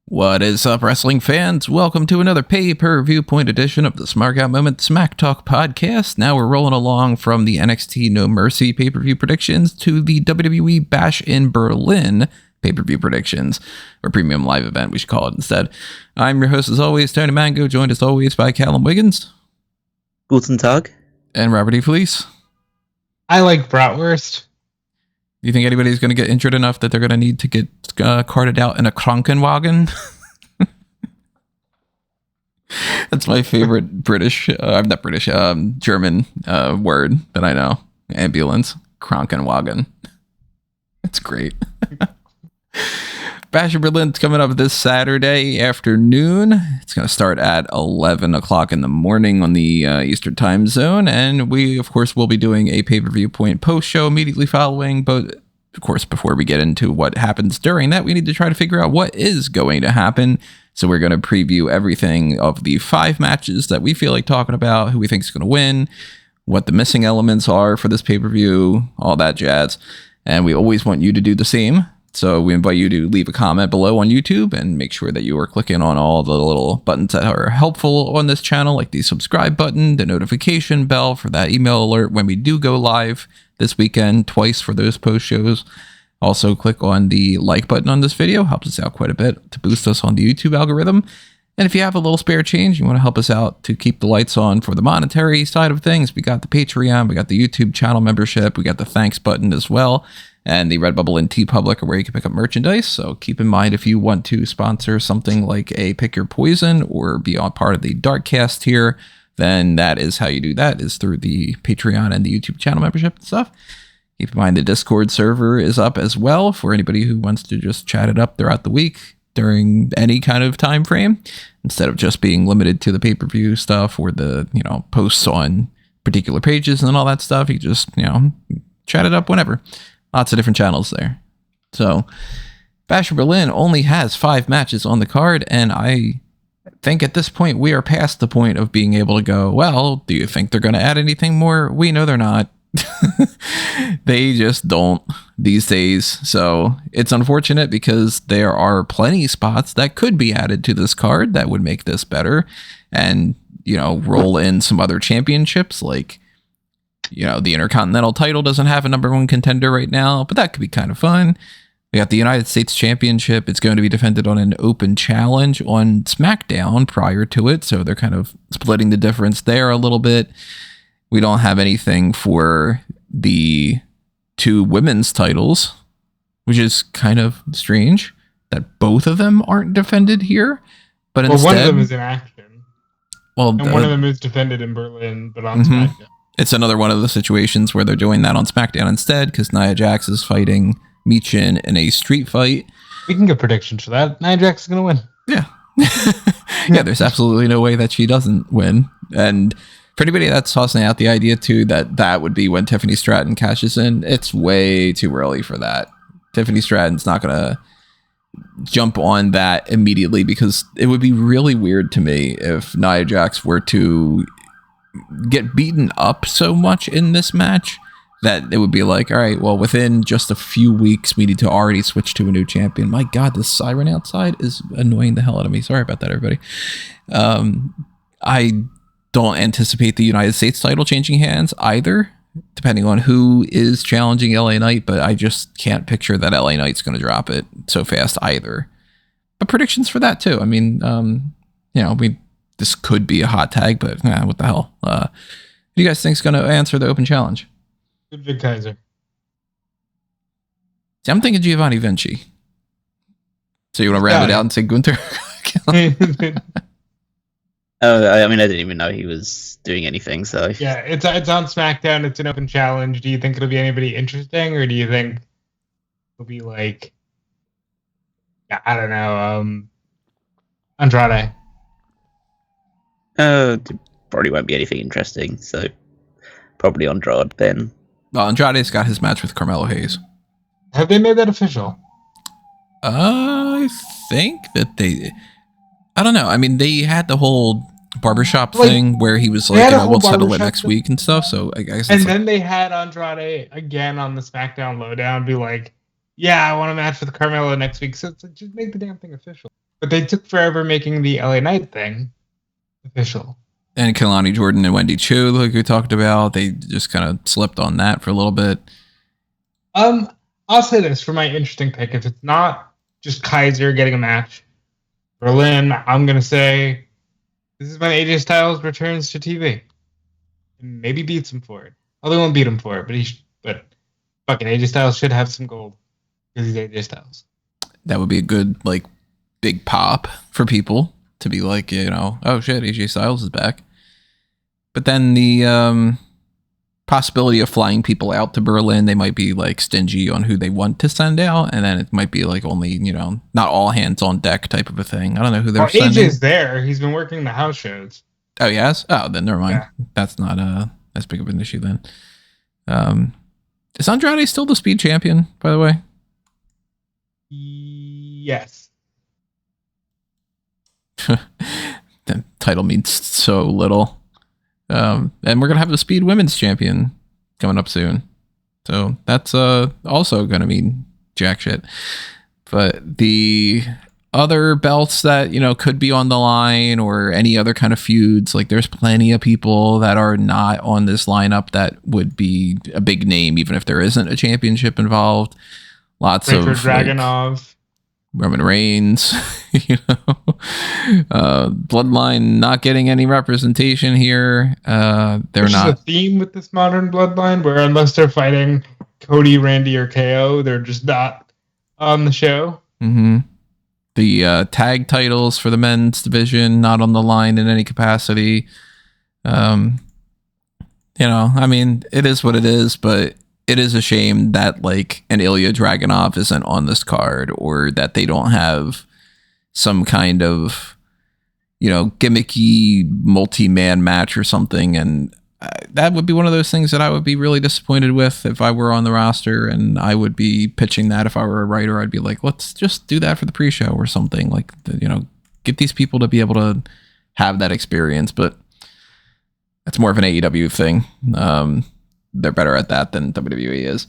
What is up, wrestling fans? Welcome to another Pay-Per-Viewpoint edition of the Smark Out Moment Smack Talk podcast. Now we're rolling along from the NXT No Mercy pay-per-view predictions to the WWE Bash in Berlin pay-per-view predictions, or premium live event, we should call it instead. I'm your host, as always, Tony Mango, joined as always by Callum Wiggins. Guten Tag. And Robert E. Fleece. I like bratwurst. Do you think anybody's going to get injured enough that they're going to need to get carted out in a Krankenwagen? That's my favorite German word that I know. Ambulance. Krankenwagen. It's great. Bash in Berlin's coming up this Saturday afternoon. It's going to start at 11 o'clock in the morning on the Eastern time zone. And we, of course, will be doing a pay-per-view point post show immediately following. But, of course, before we get into what happens during that, we need to try to figure out what is going to happen. So we're going to preview everything of the 5 matches that we feel like talking about, who we think is going to win, what the missing elements are for this pay-per-view, all that jazz. And we always want you to do the same. So we invite you to leave a comment below on YouTube and make sure that you are clicking on all the little buttons that are helpful on this channel, like the subscribe button, the notification bell for that email alert when we do go live this weekend, twice for those post shows. Also click on the like button on this video, helps us out quite a bit to boost us on the YouTube algorithm. And if you have a little spare change, you want to help us out to keep the lights on for the monetary side of things, we got the Patreon, we got the YouTube channel membership, we got the thanks button as well, and the Redbubble and TeePublic are where you can pick up merchandise. So keep in mind, if you want to sponsor something like a Pick Your Poison or be on part of the Darkcast here, then that is how you do that, is through the Patreon and the YouTube channel membership and stuff. Keep in mind the Discord server is up as well for anybody who wants to just chat it up throughout the week during any kind of time frame, instead of just being limited to the pay-per-view stuff or the, posts on particular pages and all that stuff. You just, chat it up whenever. Lots of different channels there. So Bash in Berlin only has 5 matches on the card, and I think at this point we are past the point of being able to go, well, do you think they're going to add anything more? We know they're not. They just don't these days. So it's unfortunate because there are plenty of spots that could be added to this card that would make this better, and roll in some other championships, like the Intercontinental title doesn't have a #1 contender right now, but that could be kind of fun. We got the United States Championship. It's going to be defended on an open challenge on SmackDown prior to it, so they're kind of splitting the difference there a little bit. We don't have anything for the 2 women's titles, which is kind of strange that both of them aren't defended here. But instead, one of them is in action. Well, and one of them is defended in Berlin, but on SmackDown. It's another one of the situations where they're doing that on SmackDown instead, because Nia Jax is fighting Michin in a street fight. We can get predictions for that. Nia Jax is going to win. Yeah. Yeah, there's absolutely no way that she doesn't win. And for anybody that's tossing out the idea, too, that would be when Tiffany Stratton cashes in, it's way too early for that. Tiffany Stratton's not going to jump on that immediately, because it would be really weird to me if Nia Jax were to get beaten up so much in this match that it would be like, all right, well, within just a few weeks, we need to already switch to a new champion. My God, this siren outside is annoying the hell out of me. Sorry about that, everybody. I don't anticipate the United States title changing hands either, depending on who is challenging LA Knight, but I just can't picture that LA Knight's going to drop it so fast either. But predictions for that too. I mean, this could be a hot tag, but what the hell? Who do you guys think is going to answer the open challenge? Ludwig Kaiser. See, I'm thinking Giovanni Vinci. So you want to round it out and say Gunther? I didn't even know he was doing anything. So yeah, it's on SmackDown. It's an open challenge. Do you think it'll be anybody interesting, or do you think it'll be like, I don't know, Andrade? Probably won't be anything interesting. So probably Andrade then. Well, Andrade's got his match with Carmelo Hayes. Have they made that official? I think that I don't know. I mean, they had the whole barbershop Like, thing where he was they like, had you a know, whole we'll settle it barbershop next thing. week and stuff. So I guess And it's then they had Andrade again on the SmackDown Lowdown be like, yeah, I want a match with Carmelo next week. So it's like, just make the damn thing official. But they took forever making the LA Knight thing official. and Kalani Jordan and Wendy Chu, like we talked about, they just kind of slipped on that for a little bit. I'll say this for my interesting pick. If it's not just Kaiser getting a match, Berlin, I'm going to say this is when AJ Styles returns to TV. And maybe beats him for it. Although he won't beat him for it, but fucking AJ Styles should have some gold. Because he's AJ Styles. That would be a good, like, big pop for people to be like, you know, oh shit, AJ Styles is back. But then the possibility of flying people out to Berlin, they might be like stingy on who they want to send out, and then it might be like only, you know, not all hands on deck type of a thing. I don't know who they're sending. AJ's there. He's been working the house shows. Oh, yes? Oh, then never mind. Yeah. That's not as big of an issue then. Is Andrade still the speed champion, by the way? Yes. The title means so little. And we're going to have the speed women's champion coming up soon. So that's also going to mean jack shit. But the other belts that, you know, could be on the line or any other kind of feuds, like there's plenty of people that are not on this lineup that would be a big name, even if there isn't a championship involved. Lots Richard of Dragunov. Roman Reigns, you know, Bloodline not getting any representation here. They're Which not is a theme with this modern Bloodline, where unless they're fighting Cody, Randy, or KO, they're just not on the show. Mm-hmm. The tag titles for the men's division not on the line in any capacity. You know, I mean, it is what it is, but it is a shame that like an Ilya Dragunov isn't on this card, or that they don't have some kind of, you know, gimmicky multi-man match or something. And that would be one of those things that I would be really disappointed with if I were on the roster, and I would be pitching that if I were a writer. I'd be like, let's just do that for the pre-show or something, like, you know, get these people to be able to have that experience. But that's more of an AEW thing. They're better at that than WWE is.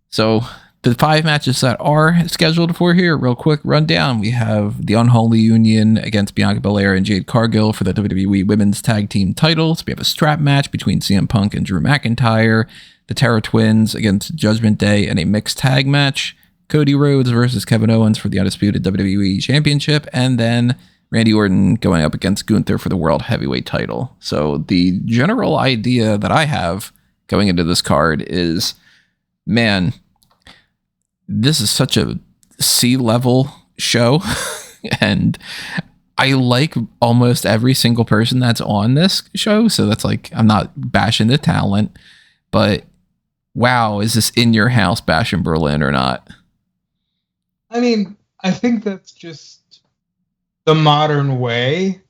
So the 5 matches that are scheduled for here, real quick rundown. We have the Unholy Union against Bianca Belair and Jade Cargill for the WWE Women's Tag Team titles. We have a strap match between CM Punk and Drew McIntyre. The Terror Twins against Judgment Day and a mixed tag match. Cody Rhodes versus Kevin Owens for the Undisputed WWE Championship. And then Randy Orton going up against Gunther for the World Heavyweight title. So the general idea that I have going into this card is, man, this is such a C-level show, and I like almost every single person that's on this show. So that's like, I'm not bashing the talent, but wow, is this in your house bash in Berlin or not? I mean, I think that's just the modern way,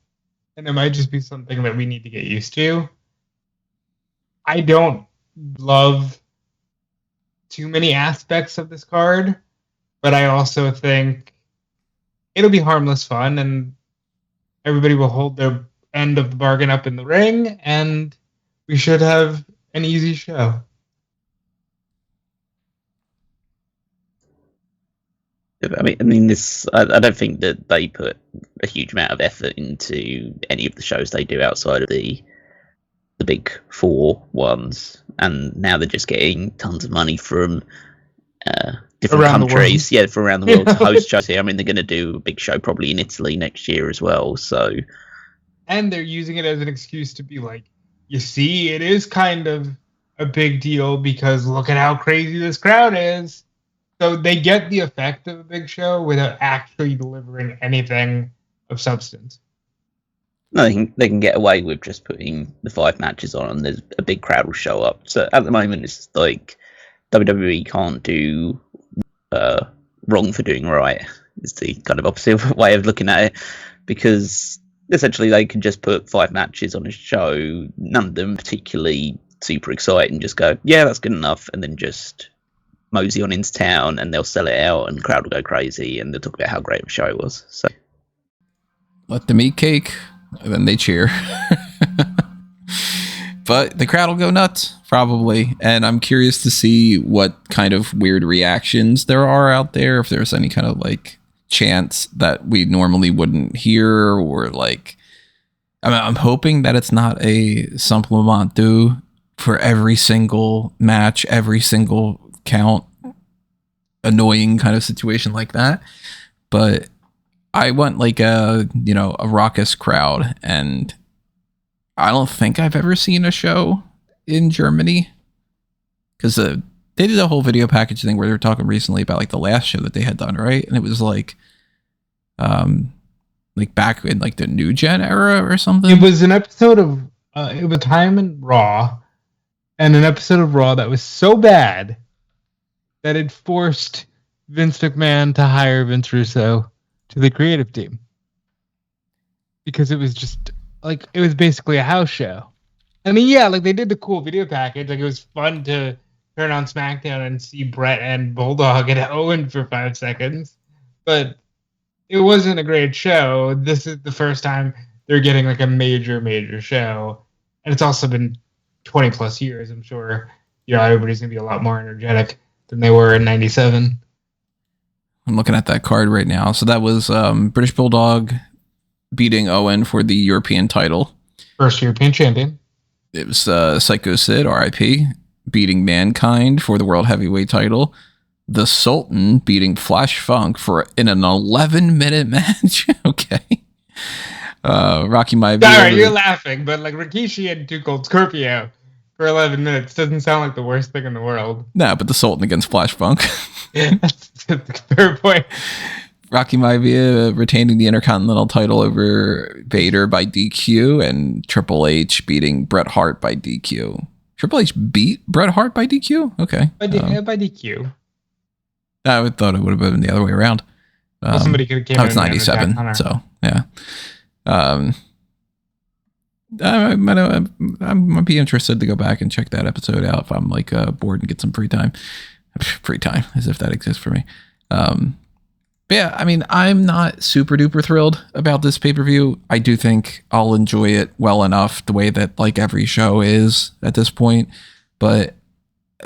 and it might just be something that we need to get used to. I don't love too many aspects of this card, but I also think it'll be harmless fun, and everybody will hold their end of the bargain up in the ring, and we should have an easy show. I mean, this. I don't think that they put a huge amount of effort into any of the shows they do outside of the big 4 ones, and now they're just getting tons of money from different Around countries, from around the world to Yeah. host shows here. I mean, they're going to do a big show probably in Italy next year as well. So, And they're using it as an excuse to be like, you see, it is kind of a big deal because look at how crazy this crowd is. So they get the effect of a big show without actually delivering anything of substance. no, they can get away with just putting the 5 matches on, and there's a big crowd will show up. So at the moment, it's like WWE can't do wrong for doing right. It's the kind of opposite way of looking at it, because essentially they can just put 5 matches on a show, none of them particularly super exciting, just go, yeah, that's good enough, and then just mosey on into town, and they'll sell it out, and the crowd will go crazy, and they'll talk about how great of a show it was. So Let them eat cake. And then they cheer. But the crowd will go nuts, probably. And I'm curious to see what kind of weird reactions there are out there. If there's any kind of like chants that we normally wouldn't hear, or like, I'm hoping that it's not a supplementu for every single match, every single count, annoying kind of situation like that. But I want like a raucous crowd, and I don't think I've ever seen a show in Germany, because they did a whole video package thing where they were talking recently about like the last show that they had done, right? And it was like back in like the new gen era or something. It was an episode of it was time in Raw, and an episode of Raw that was so bad that it forced Vince McMahon to hire Vince Russo to the creative team, because it was just like, it was basically a house show. I mean, yeah, like they did the cool video package. Like it was fun to turn on SmackDown and see Brett and Bulldog and Owen for 5 seconds, but it wasn't a great show. This is the first time they're getting like a major show, and it's also been 20 plus years. I'm sure everybody's gonna be a lot more energetic than they were in '97. I'm looking at that card right now. So that was British Bulldog beating Owen for the European title. First European champion. It was Psycho Sid, RIP, beating Mankind for the World Heavyweight title. The Sultan beating Flash Funk in an 11-minute match. Okay. Rocky Maivia. Sorry, you're laughing, but like Rikishi and Too Cold Scorpio for 11 minutes doesn't sound like the worst thing in the world. No, but the Sultan against Flash Funk. That's a fair point. Rocky Maivia retaining the Intercontinental title over Vader by DQ, and Triple H beating Bret Hart by DQ. Triple H beat Bret Hart by DQ? Okay. By DQ. I thought it would have been the other way around. Somebody could have came in. It's 97, so yeah. I might be interested to go back and check that episode out if I'm like bored and get some free time. Free time, as if that exists for me. But yeah, I mean, I'm not super duper thrilled about this pay-per-view. I do think I'll enjoy it well enough the way that like every show is at this point. But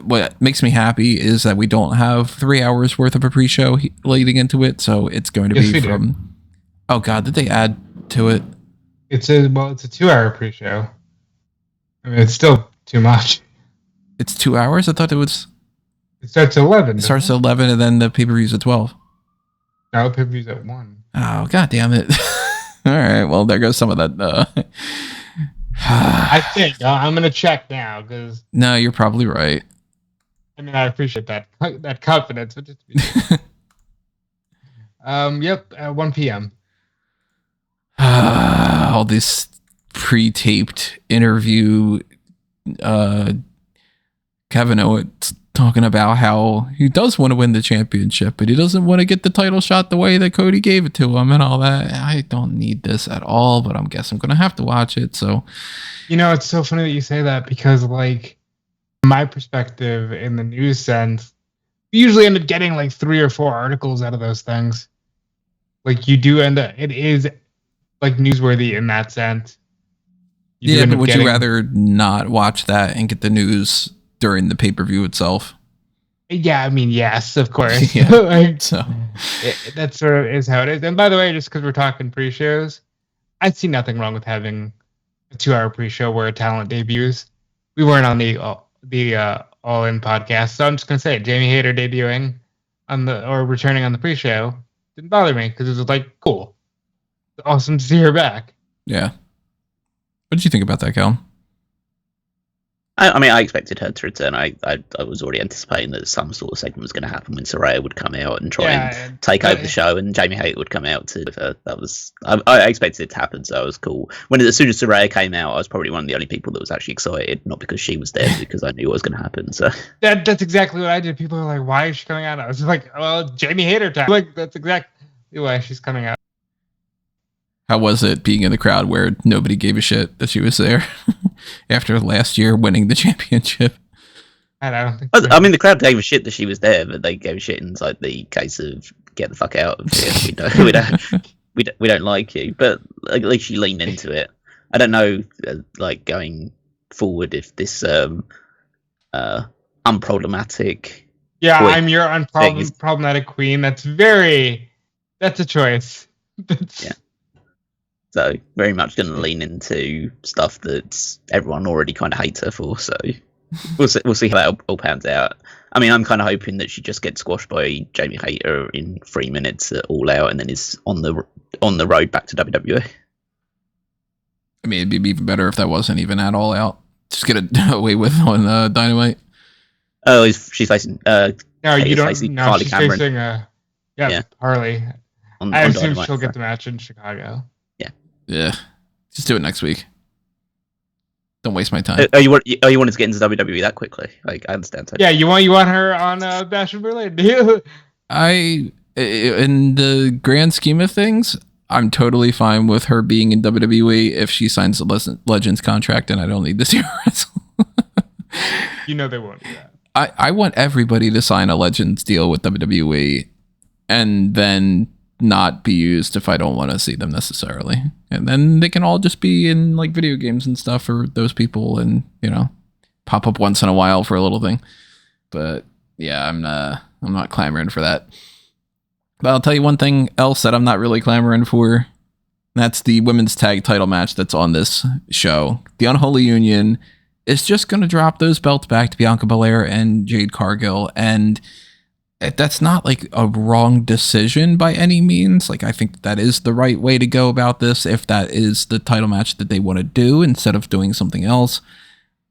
what makes me happy is that we don't have 3 hours worth of a pre-show leading into it. So it's going to be from... Oh God, did they add to it? It's a 2-hour pre-show. I mean, it's still too much. It's 2 hours? I thought it was... It starts at 11. It starts at 11 and then the pay-per-view's at 12. No, the pay-per-view's at 1. Oh, God damn it. All right, well, there goes some of that. I think. I'm going to check now, because... No, you're probably right. I mean, I appreciate that confidence. But just yep, at 1 p.m. All this pre-taped interview, Kevin Owens talking about how he does want to win the championship, but he doesn't want to get the title shot the way that Cody gave it to him and all that. I don't need this at all, but I guess I'm going to have to watch it. So, it's so funny that you say that, because like from my perspective in the news sense, we usually end up getting like 3 or 4 articles out of those things. Like you do end up, it is like newsworthy in that sense. Yeah, but would you rather not watch that and get the news during the pay-per-view itself? Yeah, I mean, yes, of course. Yeah, like, so that sort of is how it is. And by the way, just because we're talking pre-shows, I see nothing wrong with having a 2-hour pre-show where a talent debuts. We weren't on the All In podcast, so I'm just gonna say it. Jamie Hayter debuting or returning on the pre-show didn't bother me, because it was like cool, awesome to see her back. Yeah. What did you think about that, Cal? I mean, I expected her to return. I was already anticipating that some sort of segment was going to happen when Saraya would come out and try and take over the show, and Jamie Hayter would come out with her. That was I expected it to happen, so it was cool. As soon as Saraya came out, I was probably one of the only people that was actually excited, not because she was there, because I knew what was going to happen. So that's exactly what I did. People are like, "Why is she coming out?" I was like, "Well, Jamie Hayter time." Like that's exactly why she's coming out. How was it being in the crowd where nobody gave a shit that she was there after last year winning the championship? I don't think. I mean, the crowd gave a shit that she was there, but they gave a shit inside the case of get the fuck out of here. We don't. we don't like you, but at least you lean into it. I don't know, like going forward, if this unproblematic. Yeah, Boy, I'm your unproblematic queen. That's a choice. Yeah. So very much going to lean into stuff that everyone already kind of hates her for. So we'll see how that all pans out. I mean, I'm kind of hoping that she just gets squashed by Jamie Hayter in 3 minutes at All Out, and then is on the road back to WWE. I mean, it'd be even better if that wasn't even at All Out. Just get it away with on Dynamite. Oh, she's facing. No, you don't. Facing No, Harley she's Cameron. facing. Harley. I assume Dynamite, she'll get the match in Chicago. Yeah. Just do it next week. Don't waste my time. You wanted to get into WWE that quickly? Like, I understand. Yeah, you want her on Bash in Berlin, do you? In the grand scheme of things, I'm totally fine with her being in WWE if she signs the Legends contract and I don't need to see her wrestle. You know they won't do that. I want everybody to sign a Legends deal with WWE and then not be used if I don't want to see them necessarily. And then they can all just be in like video games and stuff for those people and, pop up once in a while for a little thing. But yeah, I'm not clamoring for that. But I'll tell you one thing else that I'm not really clamoring for. That's the women's tag title match that's on this show. The Unholy Union is just going to drop those belts back to Bianca Belair and Jade Cargill. And that's not like a wrong decision by any means. Like, I think that is the right way to go about this if that is the title match that they want to do instead of doing something else.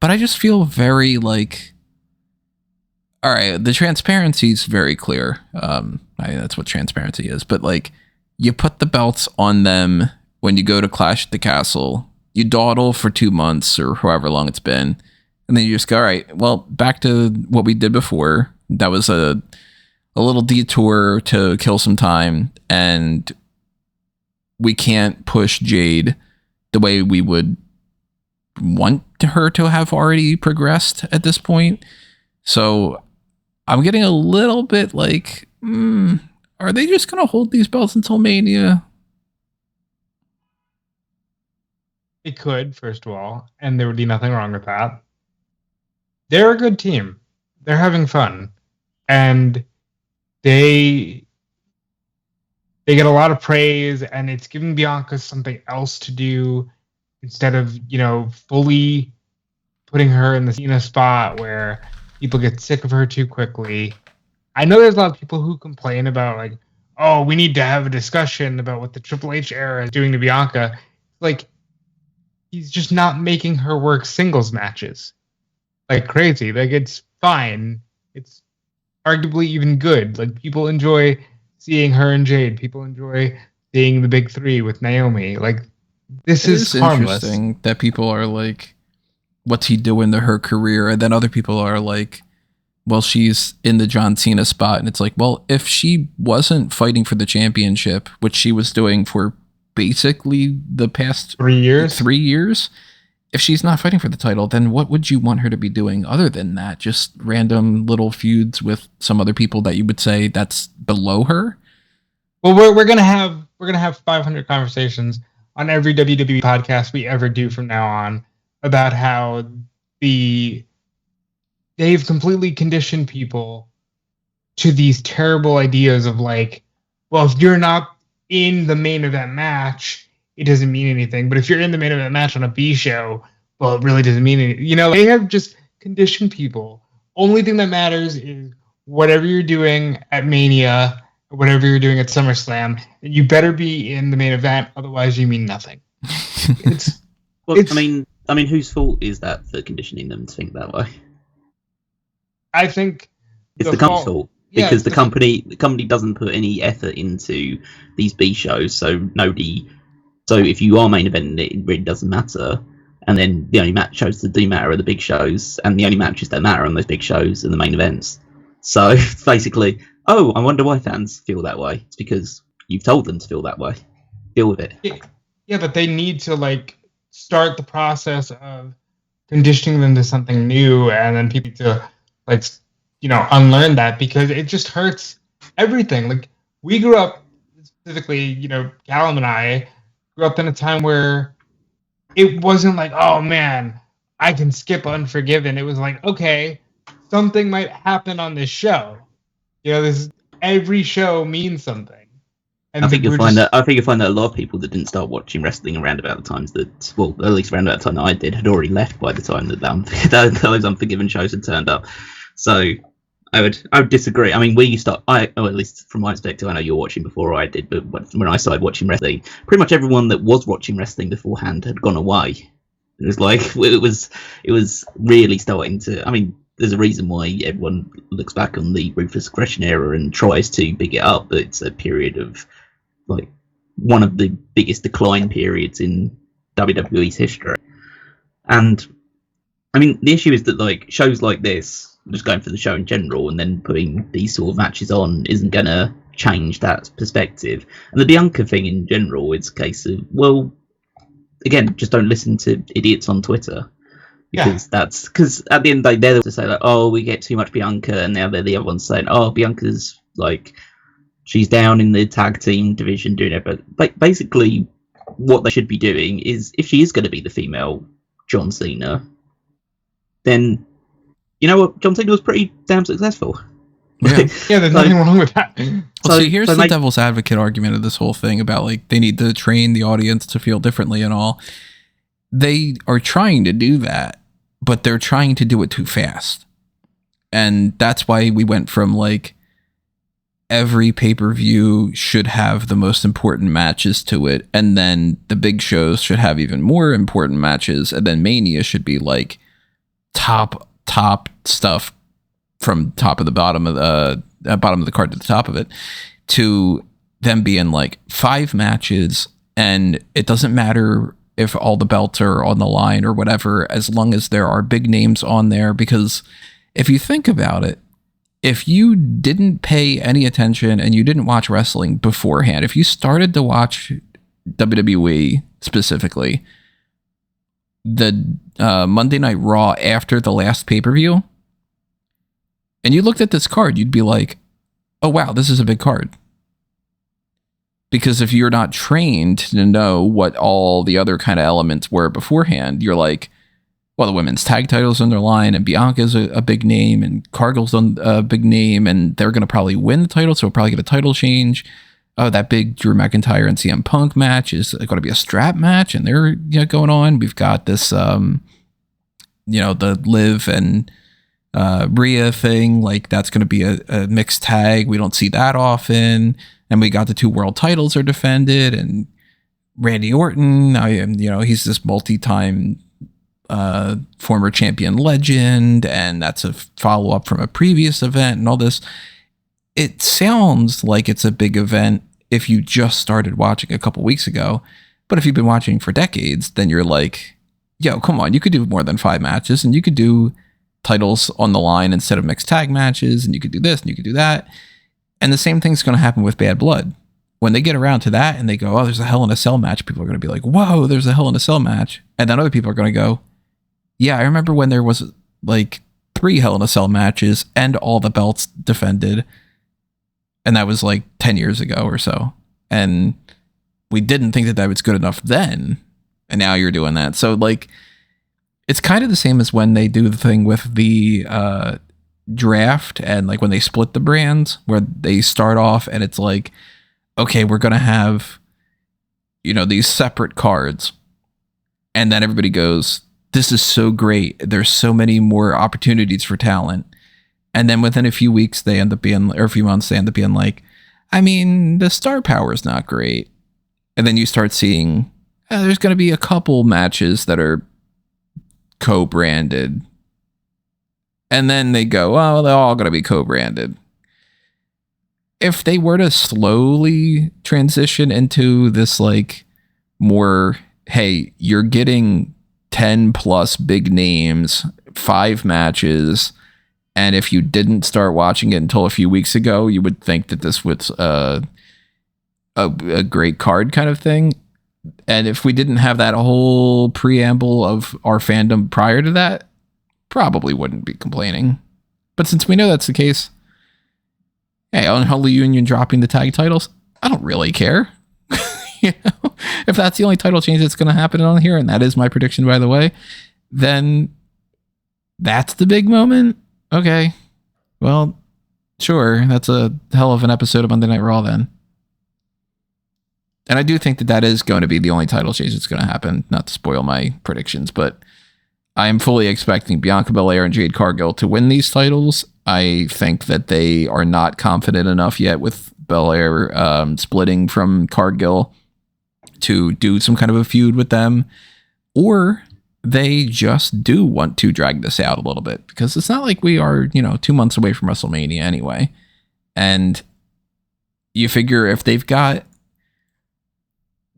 But I just feel very like, all right, the transparency is very clear. That's what transparency is. But like, you put the belts on them when you go to Clash at the Castle. You dawdle for 2 months or however long it's been. And then you just go, all right, well, back to what we did before. That was a little detour to kill some time. And we can't push Jade the way we would want her to have already progressed at this point. So I'm getting a little bit like, are they just going to hold these belts until Mania? It could, first of all, and there would be nothing wrong with that. They're a good team. They're having fun. And they get a lot of praise, and it's giving Bianca something else to do instead of, fully putting her in the spot where people get sick of her too quickly. I know there's a lot of people who complain about, like, oh, we need to have a discussion about what the Triple H era is doing to Bianca. Like, he's just not making her work singles matches like crazy. Like, it's fine. It's arguably even good. Like, people enjoy seeing her and Jade. People enjoy seeing the big three with Naomi. Like, this is harmless. Interesting that people are like, what's he doing to her career? And then other people are like, well, she's in the John Cena spot. And it's like, well, if she wasn't fighting for the championship, which she was doing for basically the past 3 years, if she's not fighting for the title, then what would you want her to be doing other than that? Just random little feuds with some other people that you would say that's below her? Well, we're gonna have 500 conversations on every WWE podcast we ever do from now on about how they've completely conditioned people to these terrible ideas of like, well, if you're not in the main event match, it doesn't mean anything. But if you're in the main event match on a B show, well, it really doesn't mean anything. They have just conditioned people. Only thing that matters is whatever you're doing at Mania, or whatever you're doing at SummerSlam, you better be in the main event, otherwise you mean nothing. I mean, whose fault is that for conditioning them to think that way? I think it's the company's fault. Because the company doesn't put any effort into these B shows, so if you are main event, it really doesn't matter. And then the only shows that do matter are the big shows, and the only matches that matter on those big shows are the main events. So basically, I wonder why fans feel that way. It's because you've told them to feel that way. Deal with it. Yeah, but they need to like start the process of conditioning them to something new, and then people to like unlearn that, because it just hurts everything. Like, we grew up, specifically, Callum and I grew up in a time where it wasn't like, oh man, I can skip Unforgiven. It was like, okay, something might happen on this show. Every show means something. And I think you'll find that a lot of people that didn't start watching wrestling around about the times that, well, at least around about the time that I did, had already left by the time that those Unforgiven shows had turned up. So I would disagree. I mean, at least from my perspective, I know you're watching before I did, but when I started watching wrestling, pretty much everyone that was watching wrestling beforehand had gone away. It was like it was really starting to. I mean, there's a reason why everyone looks back on the Ruthless Aggression era and tries to big it up, but it's a period of like one of the biggest decline periods in WWE's history. And I mean, the issue is that like shows like this, just going for the show in general and then putting these sort of matches on, isn't going to change that perspective. And the Bianca thing in general, it's a case of, well, again, just don't listen to idiots on Twitter. Because at the end of the day, they're to say like, oh, we get too much Bianca, and now they're the other ones saying, oh, Bianca's like, she's down in the tag team division doing it. But basically, what they should be doing is, if she is going to be the female John Cena, then you know what, John Cena was pretty damn successful. Yeah, there's nothing wrong with that. Well, so here's the devil's advocate argument of this whole thing about like they need to train the audience to feel differently and all. They are trying to do that, but they're trying to do it too fast. And that's why we went from like every pay-per-view should have the most important matches to it, and then the big shows should have even more important matches, and then Mania should be like top stuff from top of the bottom of the card to the top of it, to them being like 5 matches, and it doesn't matter if all the belts are on the line or whatever, as long as there are big names on there. Because if you think about it, if you didn't pay any attention and you didn't watch wrestling beforehand, if you started to watch WWE specifically, the Monday Night Raw after the last pay-per-view, and you looked at this card, you'd be like, oh wow, this is a big card. Because if you're not trained to know what all the other kind of elements were beforehand, you're like, well, the women's tag titles on their line, and Bianca's a big name, and Cargill's on a big name, and they're going to probably win the title, so we'll probably get a title change. Oh, that big Drew McIntyre and CM Punk match is going to be a strap match, and they're going on. We've got this, the Liv and Rhea thing, like that's going to be a mixed tag. We don't see that often. And we got the 2 world titles are defended, and Randy Orton, he's this multi-time former champion legend, and that's a follow-up from a previous event and all this. It sounds like it's a big event if you just started watching a couple weeks ago, but if you've been watching for decades, then you're like, yo, come on, you could do more than 5 matches, and you could do titles on the line instead of mixed tag matches, and you could do this and you could do that. And the same thing's going to happen with Bad Blood. When they get around to that and they go, oh, there's a Hell in a Cell match, people are going to be like, whoa, there's a Hell in a Cell match. And then other people are going to go, yeah, I remember when there was like 3 Hell in a Cell matches and all the belts defended. And that was like 10 years ago or so. And we didn't think that was good enough then. And now you're doing that. So like, it's kind of the same as when they do the thing with the draft, and like when they split the brands, where they start off and it's like, okay, we're gonna have these separate cards, and then everybody goes, this is so great, there's so many more opportunities for talent, and then within a few weeks they end up being, or a few months, they end up being like, I mean, the star power is not great. And then you start seeing there's gonna be a couple matches that are co-branded. And then they go, oh, they're all going to be co-branded. If they were to slowly transition into this, like, more, hey, you're getting 10 plus big names, 5 matches, and if you didn't start watching it until a few weeks ago, you would think that this was a great card kind of thing. And if we didn't have that whole preamble of our fandom prior to that, probably wouldn't be complaining. But since we know that's the case, hey, Unholy Union dropping the tag titles, I don't really care. If that's the only title change that's going to happen on here, and that is my prediction, by the way, then that's the big moment. Okay. Well, sure. That's a hell of an episode of Monday Night Raw then. And I do think that is going to be the only title change that's going to happen. Not to spoil my predictions, but I am fully expecting Bianca Belair and Jade Cargill to win these titles. I think that they are not confident enough yet with Belair splitting from Cargill to do some kind of a feud with them, or they just do want to drag this out a little bit, because it's not like we are, 2 months away from WrestleMania anyway. And you figure if they've got,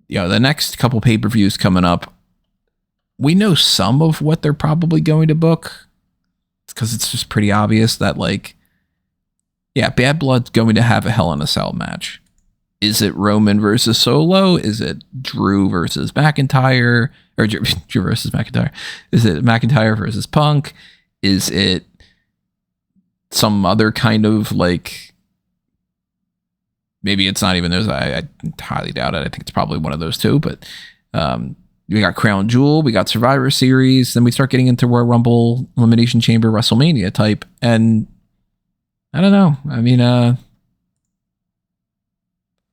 the next couple pay-per-views coming up, we know some of what they're probably going to book, because it's just pretty obvious that, Bad Blood's going to have a Hell in a Cell match. Is it Roman versus Solo? Is it Drew versus McIntyre? Or Drew versus McIntyre? Is it McIntyre versus Punk? Is it some other kind of maybe it's not even those? I highly doubt it. I think it's probably one of those two. But we got Crown Jewel, we got Survivor Series, then we start getting into Royal Rumble, Elimination Chamber, WrestleMania type. And I don't know. I mean,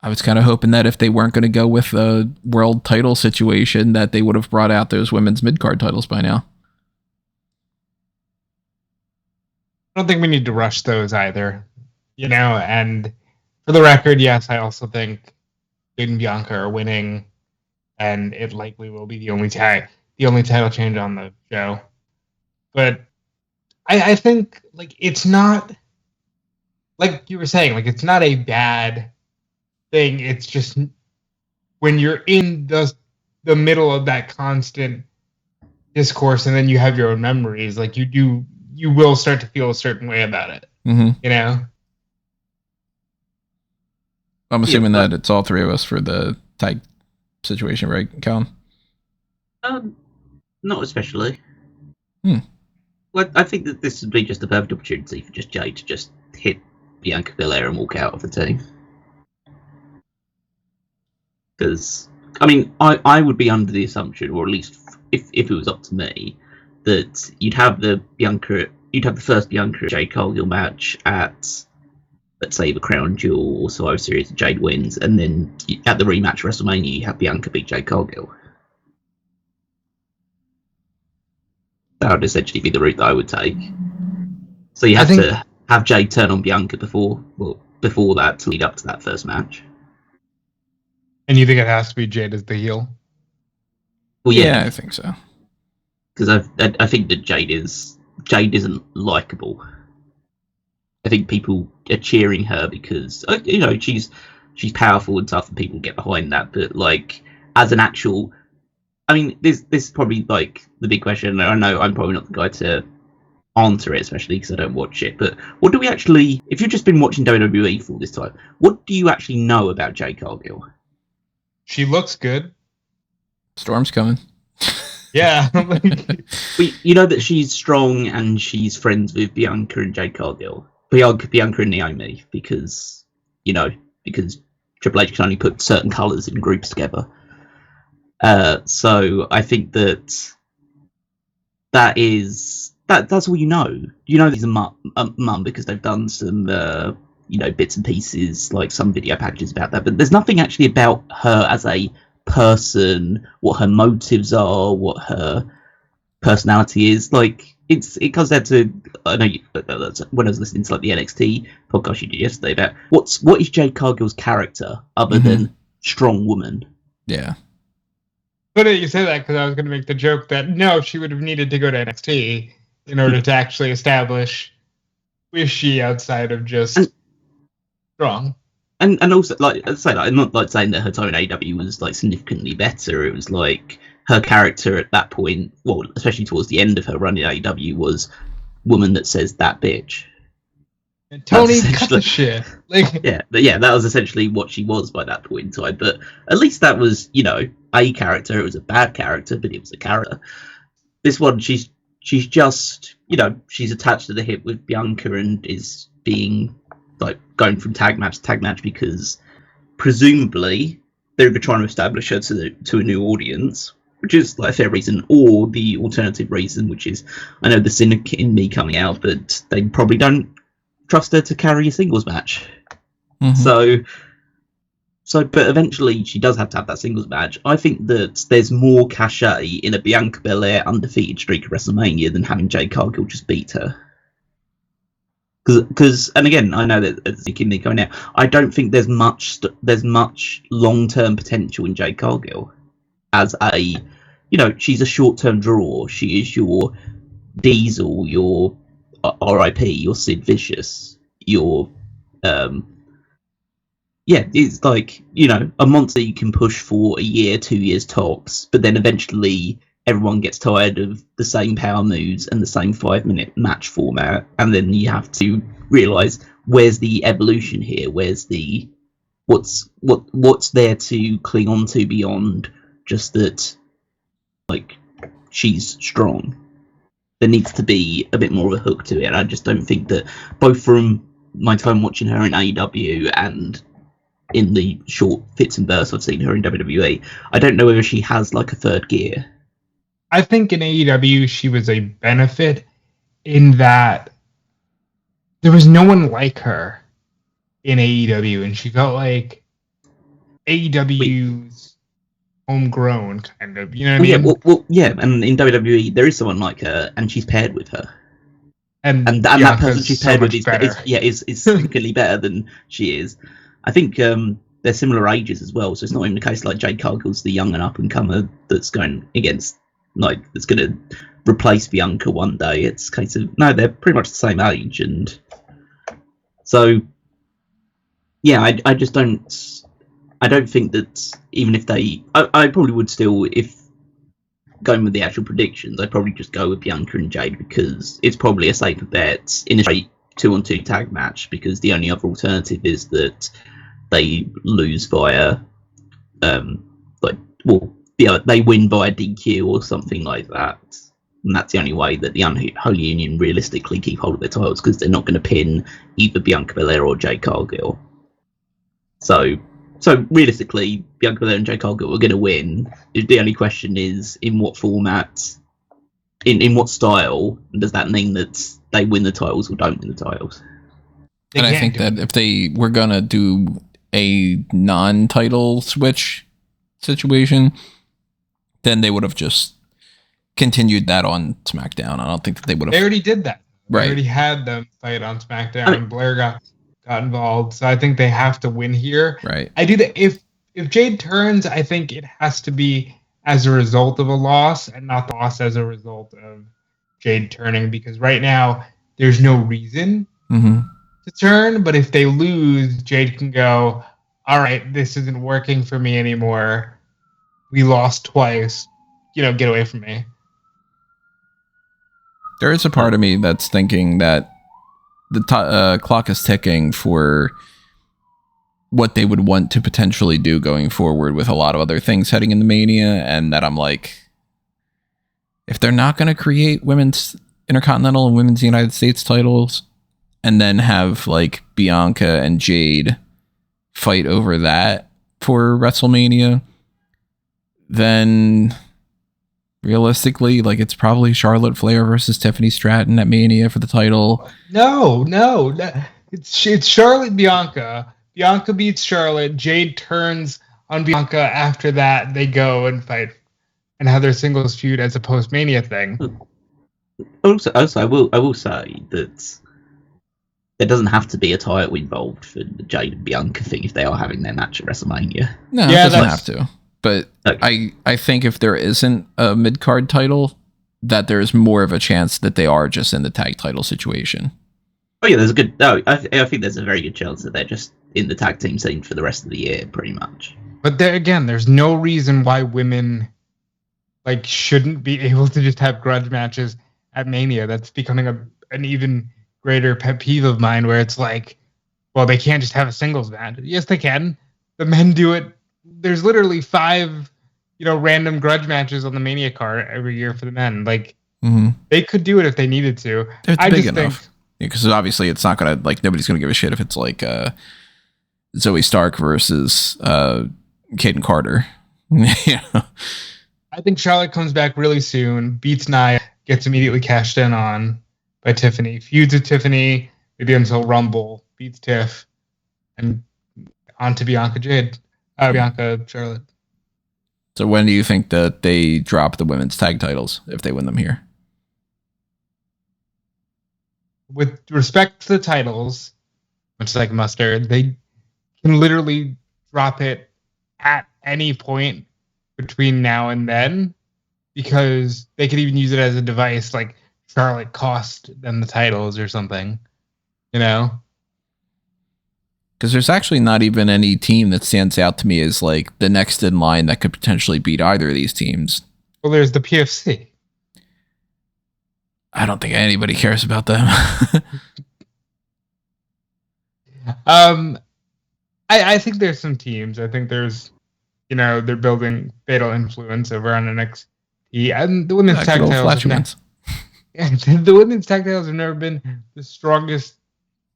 I was kind of hoping that if they weren't going to go with a world title situation, that they would have brought out those women's mid-card titles by now. I don't think we need to rush those either, and for the record, yes, I also think Jade and Bianca are winning, and it likely will be the only title change on the show. But I think, it's not, like you were saying, it's not a bad thing. It's just when you're in the middle of that constant discourse, and then you have your own memories, you will start to feel a certain way about it. Mm-hmm. I'm assuming that it's all three of us for the tag situation, right, Callum? Not especially. Well, I think that this would be just a perfect opportunity for just Jade to just hit Bianca Belair and walk out of the team. Because, I would be under the assumption, or at least if it was up to me, that you'd have the first Bianca Jade Cargill match at, let's say, the Crown Jewel or Survivor Series, Jade wins, and then at the rematch WrestleMania, you have Bianca beat Jade Cargill. That would essentially be the route that I would take. So you have to have Jade turn on Bianca before that to lead up to that first match. And you think it has to be Jade as the heel? Well, yeah, I think so. Because I think that Jade isn't likable. I think people are cheering her because she's powerful and stuff, and people get behind that. But as an actual, this is probably the big question. I know I'm probably not the guy to answer it, especially because I don't watch it. But what do we actually? If you've just been watching WWE for all this time, what do you actually know about Jade Cargill? She looks good. Storm's coming. Yeah. You know that she's strong and she's friends with Bianca and Jade Cargill. Bianca and Naomi, because Triple H can only put certain colours in groups together. So I think that's all you know. You know there's a mum because they've done some bits and pieces, like some video packages about that, but there's nothing actually about her as a person, what her motives are, what her personality is. It comes down to, I know when I was listening to the NXT podcast you did yesterday about what is Jade Cargill's character other than strong woman. Yeah. But you say that because I was going to make the joke that no, she would have needed to go to NXT in order to actually establish who is she outside of just strong. And also, I say I'm not saying that her time in AEW was significantly better. It was her character at that point, well, especially towards the end of her run in AEW, was woman that says that bitch. And Tony, cut the shit. That was essentially what she was by that point in time. But at least that was, a character. It was a bad character, but it was a character. This one, she's just, she's attached to the hip with Bianca and is being going from tag match to tag match because presumably they're either trying to establish her to a new audience, which is like a fair reason, or the alternative reason, which is, I know the cynic in me coming out, but they probably don't trust her to carry a singles match. Mm-hmm. So, but eventually she does have to have that singles match. I think that there's more cachet in a Bianca Belair undefeated streak at WrestleMania than having Jade Cargill just beat her. Because, and again, I know that it's me going out. I don't think there's much long-term potential in Jade Cargill as a, she's a short-term draw. She is your Diesel, your RIP, your Sid Vicious, your it's like, a monster you can push for a year, 2 years tops, but then eventually everyone gets tired of the same power moves and the same 5-minute match format, and then you have to realise, where's the evolution here? Where's the what's there to cling on to beyond just that, like, she's strong? There needs to be a bit more of a hook to it. I just don't think that, both from my time watching her in AEW and in the short fits and bursts I've seen her in WWE, I don't know whether she has like a third gear. I think in AEW she was a benefit in that there was no one like her in AEW, and she felt like AEW's homegrown, kind of. You know what I mean? Well, yeah, and in WWE there is someone like her, and she's paired with her. And that person she's paired with is significantly better than she is. I think they're similar ages as well, so it's not even the case like Jade Cargill's the young and up and comer that's going against, like, that's going to replace Bianca one day. It's a case of, no, they're pretty much the same age, and so I just don't think that, even if they, I probably would still, if going with the actual predictions, I'd probably just go with Bianca and Jade, because it's probably a safer bet in a straight 2-on-2 tag match, because the only other alternative is that they lose via they win via DQ or something like that, and that's the only way that the Unholy Union realistically keep hold of their titles, because they're not going to pin either Bianca Belair or Jade Cargill. So realistically, Bianca Belair and Jade Cargill are going to win. The only question is, in what format, in what style, and does that mean that they win the titles or don't win the titles? And I think that if they were going to do a non-title switch situation, then they would have just continued that on SmackDown. I don't think that they would have. They already did that. They right. already had them fight on SmackDown, and Blair got involved. So I think they have to win here. Right. I do that. If Jade turns, I think it has to be as a result of a loss, and not the loss as a result of Jade turning, because right now there's no reason to turn. But if they lose, Jade can go, all right, this isn't working for me anymore. We lost twice. Get away from me. There is a part of me that's thinking that the clock is ticking for what they would want to potentially do going forward with a lot of other things heading into Mania, and that I'm like, if they're not going to create women's Intercontinental and women's United States titles and then have like Bianca and Jade fight over that for WrestleMania, then realistically, like, it's probably Charlotte Flair versus Tiffany Stratton at Mania for the title. No. It's Charlotte Bianca. Bianca beats Charlotte. Jade turns on Bianca. After that, they go and fight and have their singles feud as a post-Mania thing. Also, I will say that there doesn't have to be a title involved for the Jade and Bianca thing if they are having their match at WrestleMania. No, it doesn't have to. But okay. I think if there isn't a mid-card title, that there's more of a chance that they are just in the tag title situation. Oh yeah, I think there's a very good chance that they're just in the tag team scene for the rest of the year, pretty much. But there's no reason why women shouldn't be able to just have grudge matches at Mania. That's becoming an even greater pet peeve of mine, where it's like, well, they can't just have a singles match. Yes, they can. The men do it. There's literally 5, random grudge matches on the Mania card every year for the men. They could do it if they needed to. It's big enough. Because obviously it's not going to, nobody's going to give a shit if it's Zoe Stark versus Kaden Carter. Yeah. I think Charlotte comes back really soon, beats Nia, gets immediately cashed in on by Tiffany, feuds with Tiffany, maybe until Rumble, beats Tiff, and on to Bianca Charlotte. So when do you think that they drop the women's tag titles if they win them here? With respect to the titles, much like mustard, they can literally drop it at any point between now and then, because they could even use it as a device, like Charlotte cost them the titles or something, you know? Because there's actually not even any team that stands out to me as like the next in line that could potentially beat either of these teams. Well, there's the PFC. I don't think anybody cares about them. I think there's some teams. I think there's, they're building Fatal Influence over on NXT, and the women's tag titles. The women's tag titles have never been the strongest,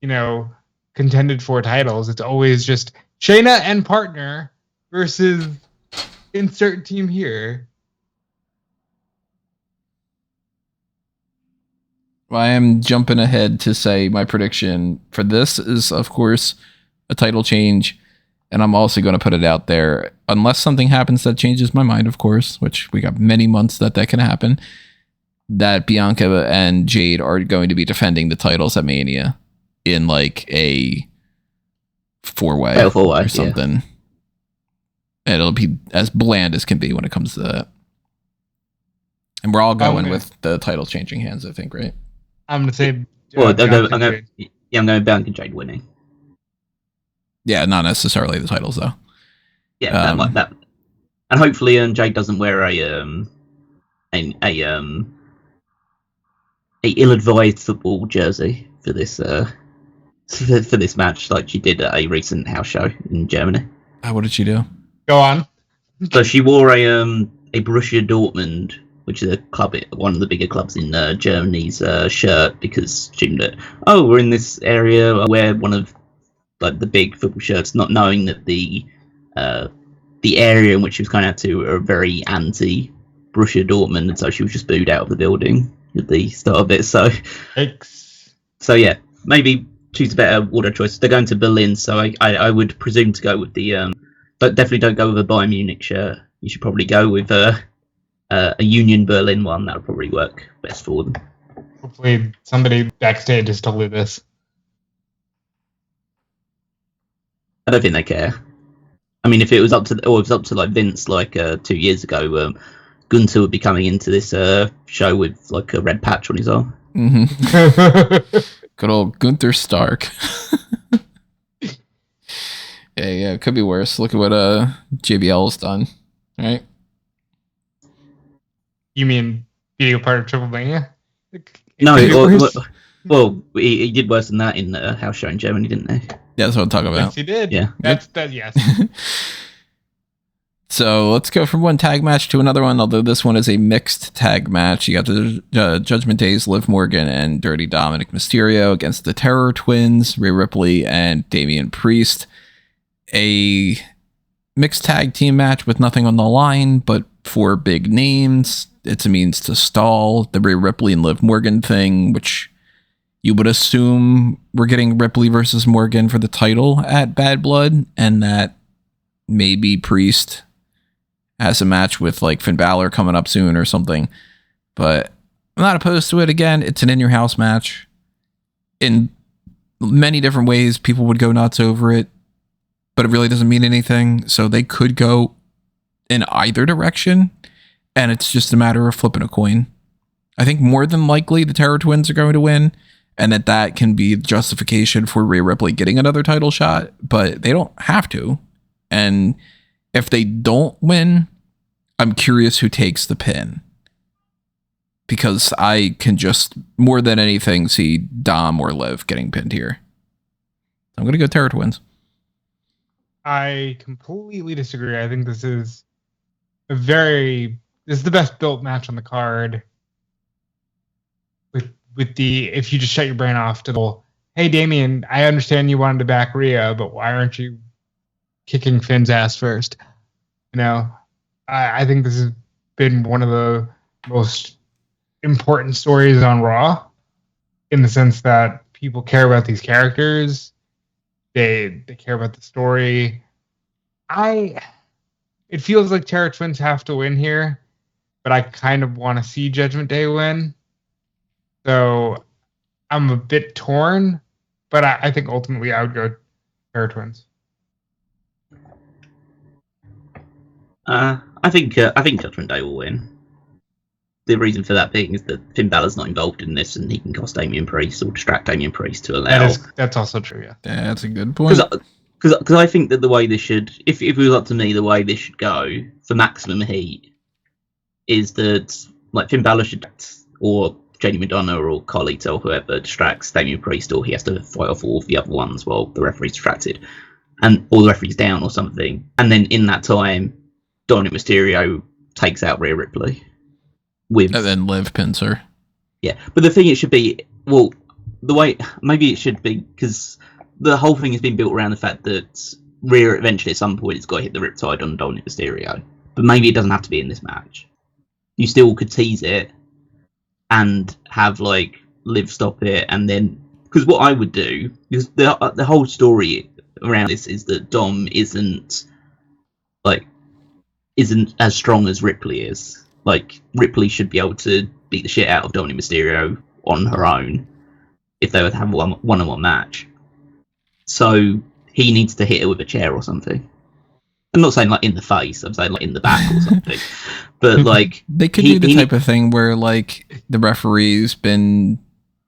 contended for titles. It's always just Shayna and partner versus insert team here. I am jumping ahead to say my prediction for this is, of course, a title change. And I'm also going to put it out there, unless something happens that changes my mind, of course, which we got many months that can happen, that Bianca and Jade are going to be defending the titles at Mania in like a four-way or something. Yeah. And it'll be as bland as can be when it comes to that. And we're all going with the title changing hands, I think, right? I'm going to say... I'm going Bianca Jade winning. Yeah, not necessarily the titles, though. Yeah, like that. And hopefully Jade doesn't wear a ill-advised football jersey for this for this match, like she did at a recent house show in Germany. What did she do? Go on. So she wore a Borussia Dortmund, which is a club, one of the bigger clubs in Germany's shirt, because she assumed that, we're in this area, I wear one of like the big football shirts, not knowing that the area in which she was going out to are very anti Borussia Dortmund, and so she was just booed out of the building at the start of it. So, so yeah, maybe choose a better wardrobe choice. They're going to Berlin, so I would presume to go with the, but definitely don't go with a Bayern Munich shirt. You should probably go with a Union Berlin one. That would probably work best for them. Hopefully, somebody backstage has told you this. I don't think they care. I mean, if it was up to like Vince, like 2 years ago, Gunther would be coming into this show with like a red patch on his arm. Mm-hmm. Good old Gunther Stark. Yeah, it could be worse. Look at what JBL's done, right? You mean being a part of Triple Mania? No, well, he did worse than that in the house show in Germany, didn't he? Yeah, that's what I'm talking about. Yes, he did. Yeah. That's yes. So let's go from one tag match to another one, although this one is a mixed tag match. You got the Judgment Day's Liv Morgan and Dirty Dominik Mysterio against the Terror Twins, Rhea Ripley and Damian Priest. A mixed tag team match with nothing on the line, but 4 big names. It's a means to stall the Rhea Ripley and Liv Morgan thing, which you would assume we're getting Ripley versus Morgan for the title at Bad Blood, and that maybe Priest has a match with like Finn Balor coming up soon or something. But I'm not opposed to it. Again, it's an in-your-house match. In many different ways, people would go nuts over it, but it really doesn't mean anything. So they could go in either direction, and it's just a matter of flipping a coin. I think more than likely the Terror Twins are going to win, and that can be justification for Rhea Ripley getting another title shot, but they don't have to. And if they don't win, I'm curious who takes the pin, because I can just, more than anything, see Dom or Liv getting pinned here. I'm going to go Terror Twins. I completely disagree. I think this is the best built match on the card. With the, if you just shut your brain off to the, hey Damian, I understand you wanted to back Rhea, but why aren't you kicking Finn's ass first. You know, I think this has been one of the most important stories on Raw, in the sense that people care about these characters. They care about the story. It feels like Terra Twins have to win here, but I kind of want to see Judgment Day win. So I'm a bit torn, but I think ultimately I would go Terra Twins. I think Judgment Day will win. The reason for that being is that Finn Balor's not involved in this, and he can cost Damian Priest or distract Damian Priest to allow. That's also true, yeah. That's a good point. Because I think that the way this should, if it was up to me, the way this should go for maximum heat is that like Finn Balor should, or JD Madonna or colleagues or whoever distracts Damian Priest, or he has to fight off all of the other ones while the referee's distracted, or the referee's down or something, and then in that time, Dominik Mysterio takes out Rhea Ripley. And then Liv pins her. Yeah, but the thing it should be, well, the way, maybe it should be, because the whole thing has been built around the fact that Rhea eventually at some point has got to hit the Riptide on Dominik Mysterio. But maybe it doesn't have to be in this match. You still could tease it and have, like, Liv stop it, and then, because what I would do, because the whole story around this is that Dom isn't as strong as Ripley is. Like, Ripley should be able to beat the shit out of Dominik Mysterio on her own if they were to have a one-on-one match. So he needs to hit her with a chair or something. I'm not saying like in the face, I'm saying like in the back or something. But like they could do the type of thing where like the referee's been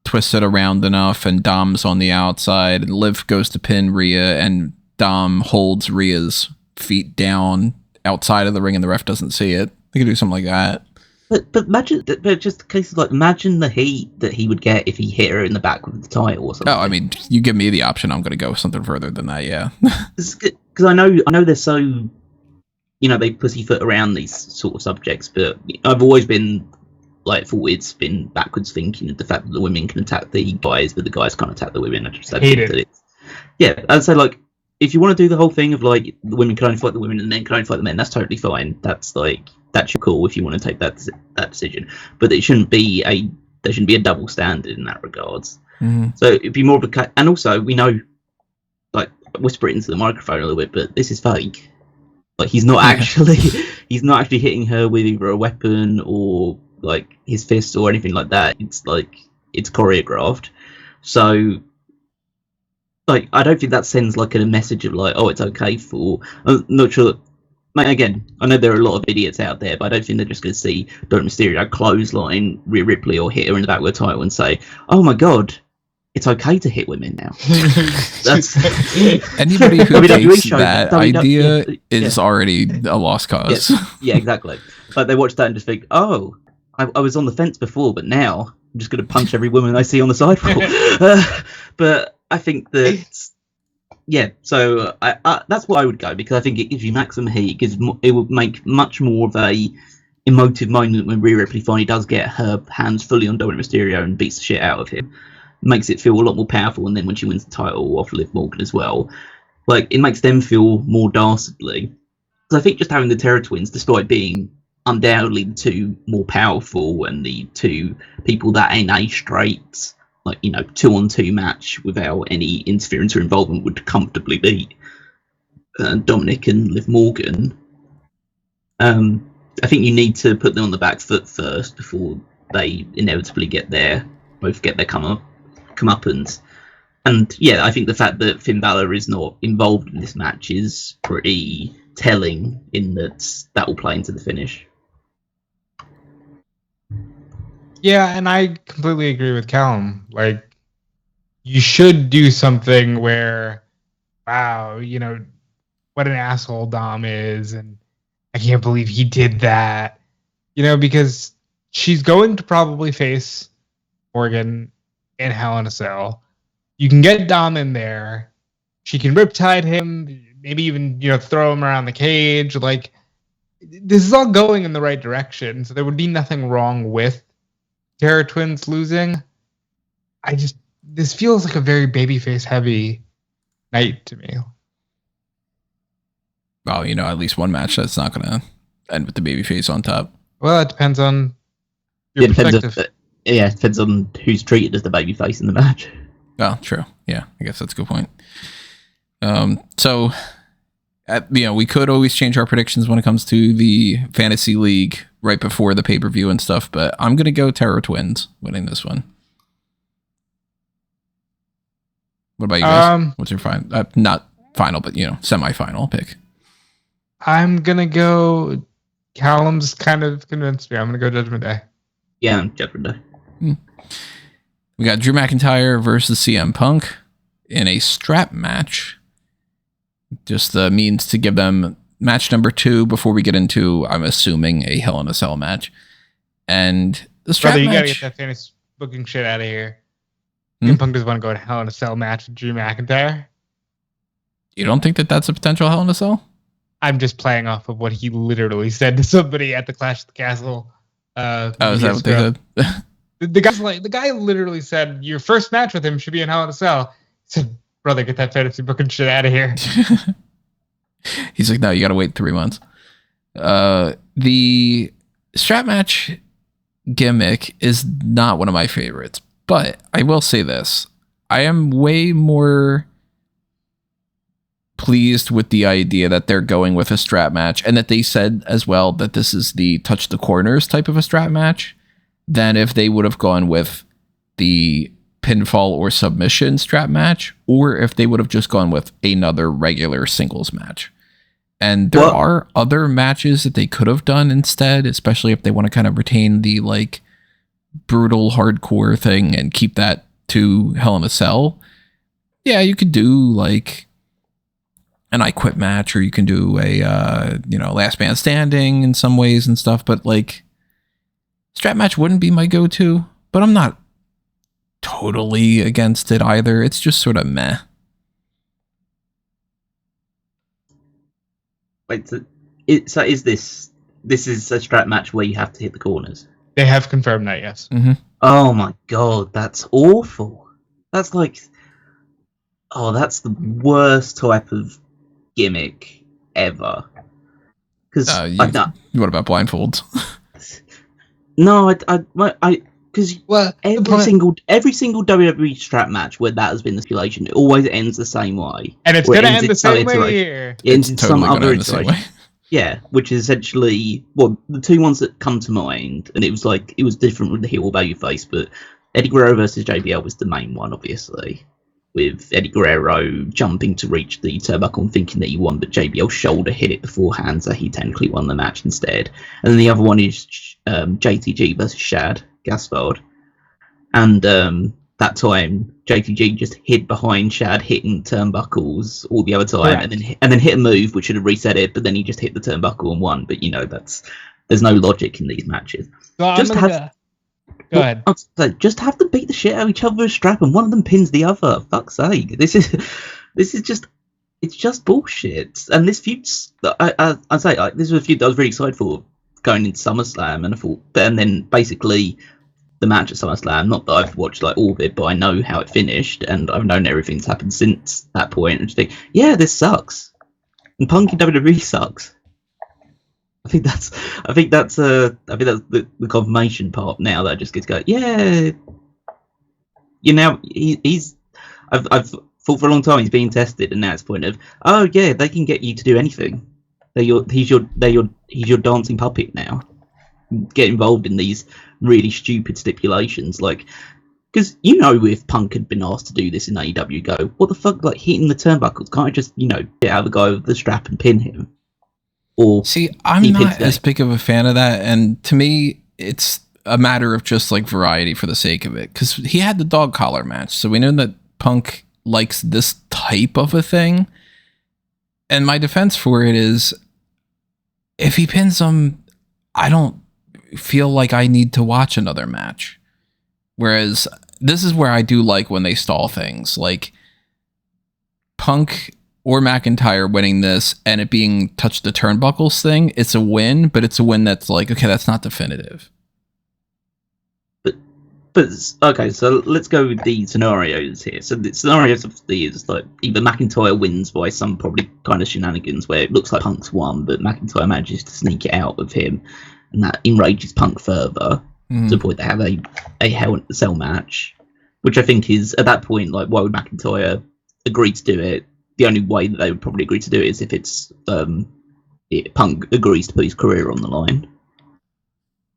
twisted around enough and Dom's on the outside and Liv goes to pin Rhea and Dom holds Rhea's feet down outside of the ring and the ref doesn't see it. They could do something like that. But imagine, but just cases like, imagine the heat that he would get if he hit her in the back with the title or something. Oh, I mean, you give me the option, I'm going to go something further than that, yeah. Because I know they're so, you know, they pussyfoot around these sort of subjects, but I've always been, like, thought it's been backwards thinking of the fact that the women can attack the guys, but the guys can't attack the women. I just hate it. Yeah, I'd say, like, if you want to do the whole thing of, like, the women can only fight the women and the men can only fight the men, that's totally fine. That's, like, that's cool if you want to take that decision. But there shouldn't be a double standard in that regards. Mm-hmm. So it'd be more of a... And also, we know, like, whisper it into the microphone a little bit, but this is fake. Like, he's not actually hitting her with either a weapon or, like, his fists or anything like that. It's, like, it's choreographed. So... like, I don't think that sends like a message of like, oh, it's okay for. I'm not sure. Again, I know there are a lot of idiots out there, but I don't think they're just going to see Dominik Mysterio clothesline Rhea Ripley or hit her in the back with a title and say, "Oh my god, it's okay to hit women now." That's anybody who takes that idea is already a lost cause. Yeah, exactly. Like they watch that and just think, "Oh, I was on the fence before, but now I'm just going to punch every woman I see on the sidewalk." But I think that, yeah, so that's what I would go, because I think it gives you maximum heat. It would make much more of a emotive moment when Rhea Ripley finally does get her hands fully on Dominik Mysterio and beats the shit out of him. Makes it feel a lot more powerful, and then when she wins the title off Liv Morgan as well, like, it makes them feel more dastardly. Because I think just having the Terror Twins, despite being undoubtedly the two more powerful and the two people that in a straight, like, you know, 2-on-2 match without any interference or involvement would comfortably beat Dominik and Liv Morgan. I think you need to put them on the back foot first before they inevitably get their comeuppance. And yeah, I think the fact that Finn Balor is not involved in this match is pretty telling, in that will play into the finish. Yeah, and I completely agree with Callum. Like, you should do something where, wow, you know, what an asshole Dom is, and I can't believe he did that. You know, because she's going to probably face Morgan in Hell in a Cell. You can get Dom in there. She can riptide him, maybe even, you know, throw him around the cage. Like, this is all going in the right direction, so there would be nothing wrong with Terror Twins losing. This feels like a very babyface heavy night to me. well, at least one match that's not going to end with the babyface on top. Well, it depends on your perspective. It depends on who's treated as the babyface in the match. Oh, true. Yeah, I guess that's a good point. So, we could always change our predictions when it comes to the fantasy league right before the pay-per-view and stuff, but I'm going to go Terror Twins winning this one. What about you guys? What's your not final, but semi-final pick? I'm gonna go. Callum's kind of convinced me. I'm gonna go Judgment Day. Yeah, Judgment Day. We got Drew McIntyre versus CM Punk in a strap match. Just the means to give them match number 2 before we get into, I'm assuming, a Hell in a Cell match. And the strap Brother, you match. gotta get that fantasy booking shit out of here. CM Punk doesn't want to go to Hell in a Cell match with Drew McIntyre. You don't think that that's a potential Hell in a Cell? I'm just playing off of what he literally said to somebody at the Clash of the Castle. Is that what they said? The guy literally said, your first match with him should be in Hell in a Cell. He said, brother, get that fantasy booking shit out of here. He's like, no, you got to wait 3 months. The strap match gimmick is not one of my favorites, but I will say this. I am way more pleased with the idea that they're going with a strap match, and that they said as well that this is the touch the corners type of a strap match, than if they would have gone with the pinfall or submission strap match, or if they would have just gone with another regular singles match. And there are other matches that they could have done instead, especially if they want to kind of retain the brutal hardcore thing and keep that to Hell in a Cell. Yeah, you could do an I Quit match, or you can do a last man standing in some ways and stuff, but strap match wouldn't be my go-to, but I'm not totally against it either. It's just sort of meh. Wait, so is this is a strap match where you have to hit the corners? They have confirmed that, yes. Mm-hmm. Oh my god, that's awful. That's that's the worst type of gimmick ever. Because what about blindfolds? No, because every single WWE strap match where that has been the stipulation, it always ends the same way, and it's going to end the same way here. It ends in some other iteration. Yeah, which is essentially the 2 ones that come to mind, and it was different with the heel babyface, but Eddie Guerrero versus JBL was the main one, obviously, with Eddie Guerrero jumping to reach the turnbuckle and thinking that he won, but JBL shoulder hit it beforehand, so he technically won the match instead. And then the other one is JTG versus Shad Gaspard, and that time JTG just hid behind Shad, hitting turnbuckles all the other time, and then hit a move which should have reset it, but then he just hit the turnbuckle and won. But there's no logic in these matches. So Go ahead. Just have to beat the shit out of each other with a strap, and one of them pins the other. Fuck's sake! This is just bullshit. And this feud's, I'd say, this was a feud that I was really excited for going into SummerSlam, and I thought, and then basically the match at SummerSlam. Not that I've watched all of it, but I know how it finished, and I've known everything's happened since that point. And just think, yeah, this sucks. And Punk in WWE sucks. I think that's the confirmation part now that I just get to go, yeah. I've thought for a long time he's being tested, and now it's the point of, oh yeah, they can get you to do anything. He's your dancing puppet now. Get involved in these really stupid stipulations, because if Punk had been asked to do this in AEW, go, what the fuck, hitting the turnbuckles? Can't I just get out of the guy with the strap and pin him? Or see, I'm not as big of a fan of that, and to me, it's a matter of just variety for the sake of it. Because he had the dog collar match, so we know that Punk likes this type of a thing. And my defense for it is, if he pins him, I don't feel like I need to watch another match. Whereas this is where I do like when they stall things, Punk or McIntyre winning this and it being touch the turnbuckles thing. It's a win, but it's a win that's okay, that's not definitive. But But okay, so let's go with the scenarios here. So the scenarios obviously is like either McIntyre wins by some probably kind of shenanigans where it looks like Punk's won, but McIntyre manages to sneak it out of him, and that enrages Punk further to the point they have a Hell in a Cell match, which I think is at that point like why would McIntyre agree to do it? The only way that they would probably agree to do it is if it's Punk agrees to put his career on the line.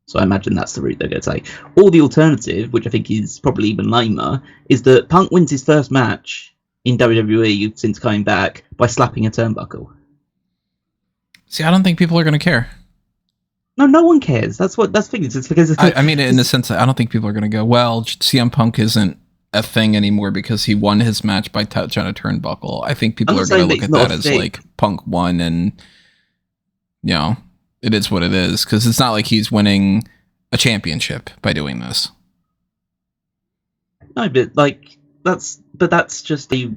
So I imagine that's the route they're going to take. Or the alternative, which I think is probably even lamer, is that Punk wins his first match in WWE since coming back by slapping a turnbuckle. See, I don't think people are going to care. No one cares. That's the thing. It's because I mean, in the sense that I don't think people are going to go, well, CM Punk isn't a thing anymore because he won his match by touch on a turnbuckle. I think people are going to look at that as like Punk won and, you know, it is what it is, because it's not like he's winning a championship by doing this. No, but like that's just a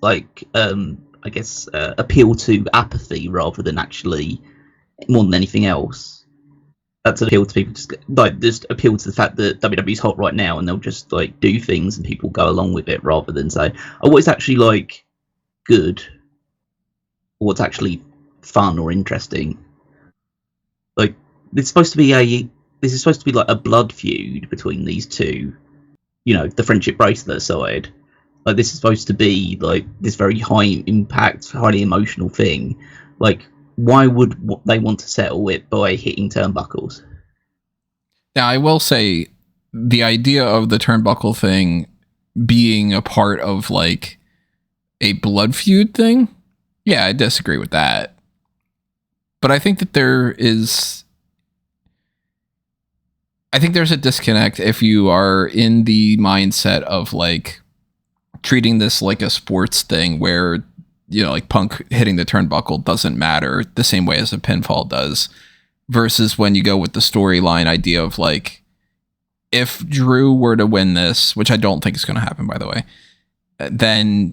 like I guess appeal to apathy rather than actually more than anything else. That's an appeal to people, just appeal to the fact that WWE's hot right now, and they'll just like do things and people go along with it rather than say, oh, what's actually like good, or what's actually fun or interesting. Like this is supposed to be like a blood feud between these two, you know, the friendship bracelet side. Like this is supposed to be like this very high impact, highly emotional thing. Like why would they want to settle it by hitting turnbuckles? Now I will say the idea of the turnbuckle thing being a part of like a blood feud thing, yeah, I disagree with that. But I think that there's a disconnect if you are in the mindset of like treating this like a sports thing where, you know, like Punk hitting the turnbuckle doesn't matter the same way as a pinfall does, versus when you go with the storyline idea of like, if Drew were to win this, which I don't think is going to happen, by the way, then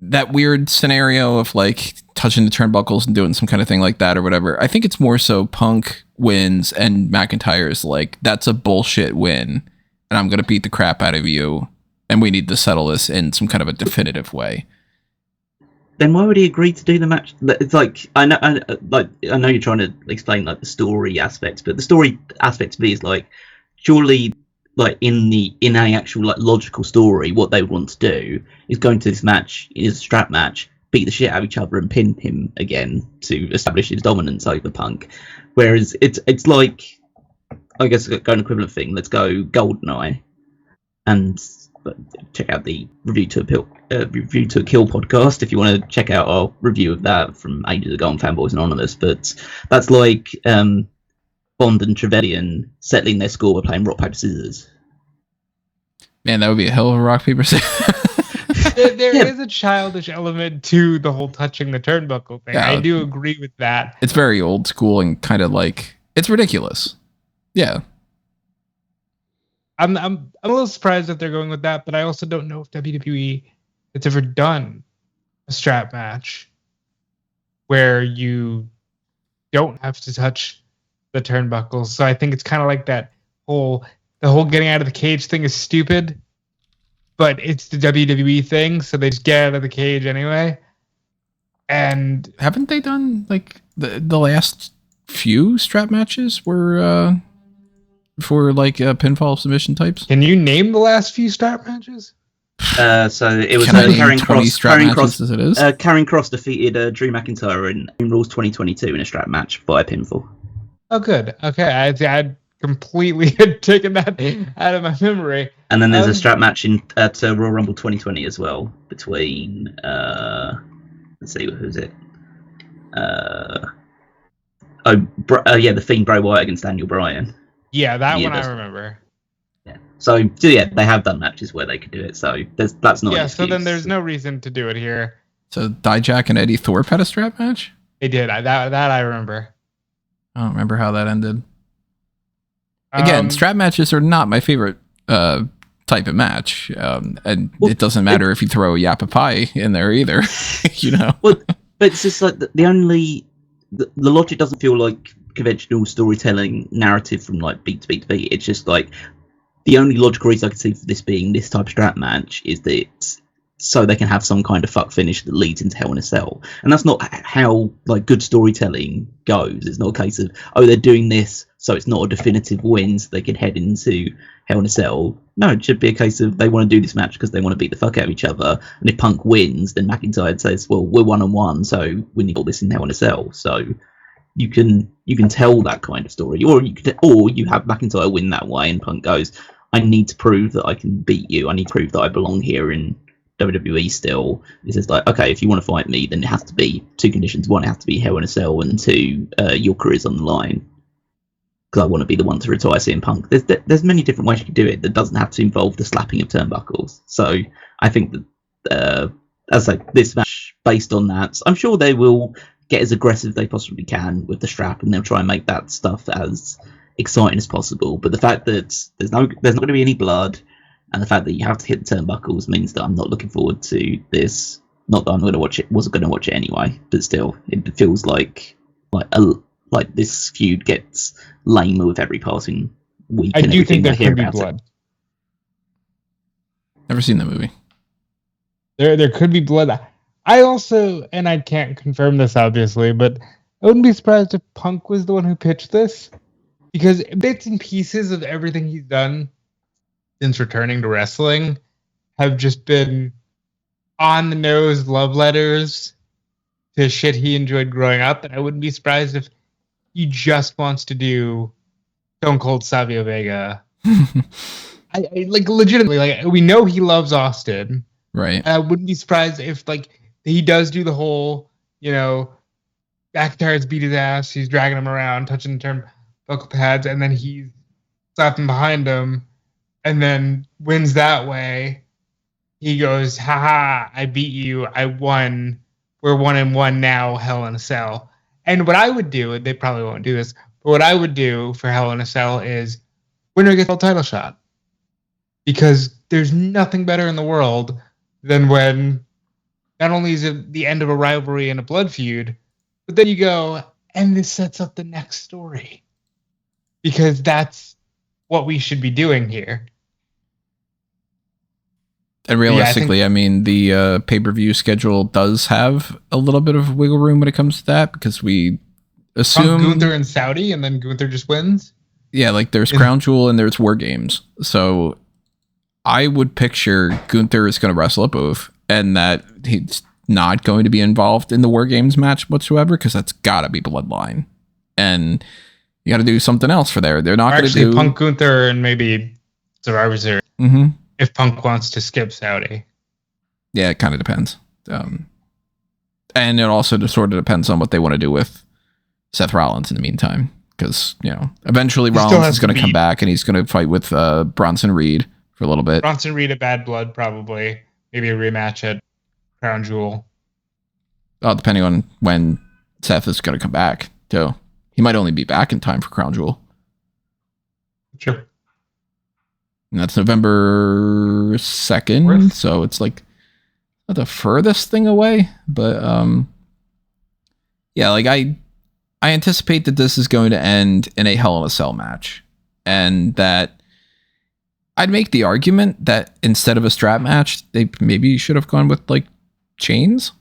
that weird scenario of like touching the turnbuckles and doing some kind of thing like that or whatever. I think it's more so Punk wins and McIntyre's like, that's a bullshit win and I'm going to beat the crap out of you and we need to settle this in some kind of a definitive way. Then why would he agree to do the match? It's like, I know you're trying to explain like the story aspects, but the story aspect to me is like, surely like in a actual like logical story, what they would want to do is go into this match is a strap match, beat the shit out of each other and pin him again to establish his dominance over Punk. Whereas it's like, I guess go an equivalent thing. Let's go Goldeneye, and check out the Review to a Kill podcast if you want to check out our review of that from ages ago on Fanboys Anonymous. But that's like Bond and Trevelyan settling their score by playing rock paper scissors. Man, that would be a hell of a rock paper scissors. There is a childish element to the whole touching the turnbuckle thing. Yeah, I do agree with that. It's very old school and kind of like, it's ridiculous. Yeah. I'm a little surprised that they're going with that, but I also don't know if WWE has ever done a strap match where you don't have to touch the turnbuckles. So I think it's kind of like the whole getting out of the cage thing is stupid, but it's the WWE thing, so they just get out of the cage anyway. And haven't they done like the last few strap matches were for like pinfall submission types? Can you name the last few strap matches? So it was Karrion Kross defeated Drew McIntyre in Rules 2022 in a strap match via pinfall. Oh, good. Okay, I'd completely had taken that out of my memory. And then there's a strap match at Royal Rumble 2020 as well between let's see, who's it? The Fiend Bray Wyatt against Daniel Bryan. Yeah, that one I remember. Yeah. So yeah, they have done matches where they could do it. So that's not. Yeah. So then there's no reason to do it here. So Dijak and Eddie Thorpe had a strap match. They did. That I remember. I don't remember how that ended. Again, strap matches are not my favorite type of match, and it doesn't matter if you throw a Yappa Pie in there either. You know. Well, but it's just like the logic doesn't feel like conventional storytelling narrative from like beat to beat to beat. It's just like the only logical reason I can see for this being this type of strap match is that so they can have some kind of fuck finish that leads into Hell in a Cell. And that's not how like good storytelling goes. It's not a case of, oh, they're doing this so it's not a definitive win so they can head into Hell in a Cell. No, it should be a case of they want to do this match because they want to beat the fuck out of each other. And if Punk wins, then McIntyre says, well, we're 1-on-1, so we need all this in Hell in a Cell. So you can tell that kind of story. Or you have McIntyre win that way and Punk goes, I need to prove that I can beat you. I need to prove that I belong here in WWE still. It's just like, okay, if you want to fight me, then it has to be two conditions. One, it has to be Hell in a Cell, and two, your career's on the line. Because I want to be the one to retire CM Punk. There's many different ways you can do it that doesn't have to involve the slapping of turnbuckles. So I think that, as like this match, based on that, I'm sure they will get as aggressive as they possibly can with the strap, and they'll try and make that stuff as exciting as possible. But the fact that there's not going to be any blood, and the fact that you have to hit the turnbuckles means that I'm not looking forward to this. Not that I'm going to watch it. Wasn't going to watch it anyway, but still, it feels like this feud gets lamer with every passing week. I do think there could be blood. Never seen the movie. There could be blood. I also, and I can't confirm this obviously, but I wouldn't be surprised if Punk was the one who pitched this, because bits and pieces of everything he's done since returning to wrestling have just been on the nose love letters to shit he enjoyed growing up, and I wouldn't be surprised if he just wants to do Stone Cold Savio Vega. I like legitimately, like, we know he loves Austin, right? I wouldn't be surprised if like he does do the whole, McIntyre's beat his ass, he's dragging him around, touching the turnbuckle pads, and then he's slapping behind him, and then wins that way. He goes, haha, I beat you, I won, we're 1-1 now, Hell in a Cell. And what I would do, and they probably won't do this, but what I would do for Hell in a Cell is winner gets a title shot. Because there's nothing better in the world than when not only is it the end of a rivalry and a blood feud, but then you go, and this sets up the next story. Because that's what we should be doing here. And realistically, I mean, the pay-per-view schedule does have a little bit of wiggle room when it comes to that, because we assume Gunther and Saudi, and then Gunther just wins. Yeah, like there's Crown Jewel and there's War Games. So I would picture Gunther is going to wrestle at both, and that he's not going to be involved in the War Games match whatsoever, because that's got to be Bloodline, and you got to do something else for there. They're not going to do Punk Gunther and maybe Survivor Series. Mm-hmm. If Punk wants to skip Saudi. Yeah, it kind of depends. And it also just sort of depends on what they want to do with Seth Rollins in the meantime. Because, eventually Rollins is going to come back and he's going to fight with Bronson Reed for a little bit. Bronson Reed at Bad Blood, probably. Maybe a rematch at Crown Jewel. Oh, depending on when Seth is going to come back, too. He might only be back in time for Crown Jewel. Sure. And that's November 2nd, so it's like not the furthest thing away. But yeah, like I anticipate that this is going to end in a Hell in a Cell match, and that I'd make the argument that instead of a strap match, they maybe should have gone with like chains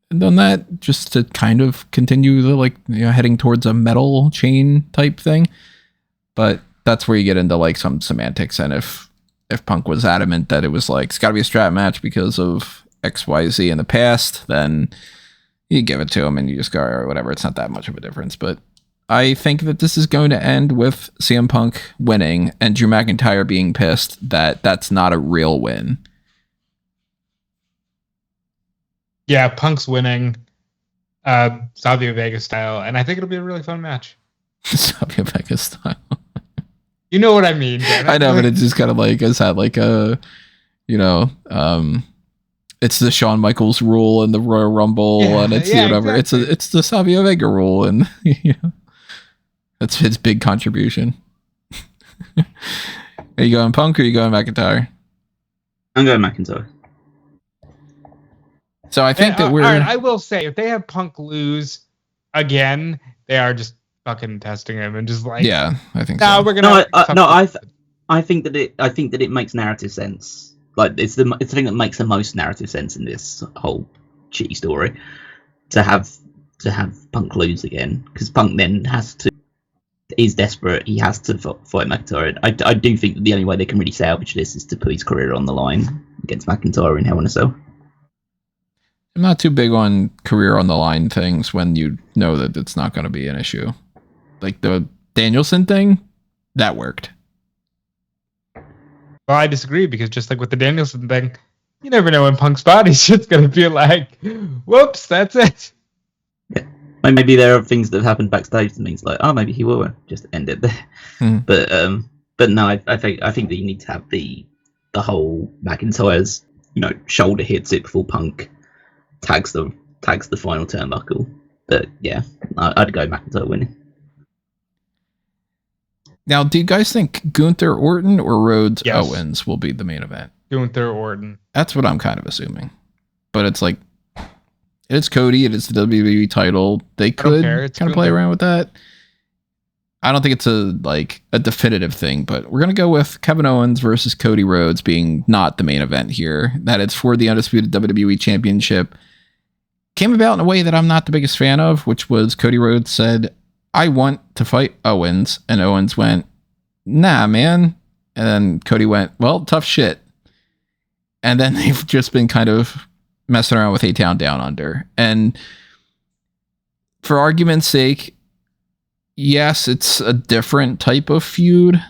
and done that, just to kind of continue the heading towards a metal chain type thing. But that's where you get into like some semantics, and if Punk was adamant that it was like it's got to be a strap match because of XYZ in the past, then you give it to him and you just go, or whatever. It's not that much of a difference. But I think that this is going to end with CM Punk winning and Drew McIntyre being pissed that that's not a real win. Yeah, Punk's winning, Savio Vega style, and I think it'll be a really fun match. Savio Vega style. You know what I mean, Dan. I know, but it's just kind of like, is that like a, it's the Shawn Michaels rule in the Royal Rumble, and it's whatever. Exactly. It's the Savio Vega rule, and that's his big contribution. Are you going Punk or are you going McIntyre? I'm going McIntyre. So I think that we're. All right, I will say, if they have Punk lose again, they are just fucking testing him and just like, Yeah, I think nah, so. we're gonna. I think that it makes narrative sense. Like it's the thing that makes the most narrative sense in this whole shitty story to have Punk lose again, because Punk then is desperate. He has to fight McIntyre. I do think that the only way they can really salvage this is to put his career on the line against McIntyre in Hell in a Cell. I'm not too big on career on the line things when you know that it's not going to be an issue. Like the Danielson thing, that worked. Well, I disagree, because just like with the Danielson thing, you never know when Punk's body's just gonna be like, whoops, that's it. Yeah. Maybe there are things that have happened backstage that means like, oh, maybe he will just end it there. But no, I think that you need to have the whole McIntyre's, shoulder hits it before Punk tags the final turnbuckle. But yeah, I'd go McIntyre winning. Now, do you guys think Gunther, Orton, or Rhodes, Yes. Owens will be the main event? Gunther, Orton. That's what I'm kind of assuming. But it's like, it's Cody, it is the WWE title. They could kind of play around with that. I don't think it's a definitive thing, but we're going to go with Kevin Owens versus Cody Rhodes being not the main event here. That it's for the Undisputed WWE Championship. Came about in a way that I'm not the biggest fan of, which was Cody Rhodes said, I want to fight Owens. And Owens went, nah, man. And then Cody went, well, tough shit. And then they've just been kind of messing around with A-Town Down Under. And for argument's sake, yes, it's a different type of feud.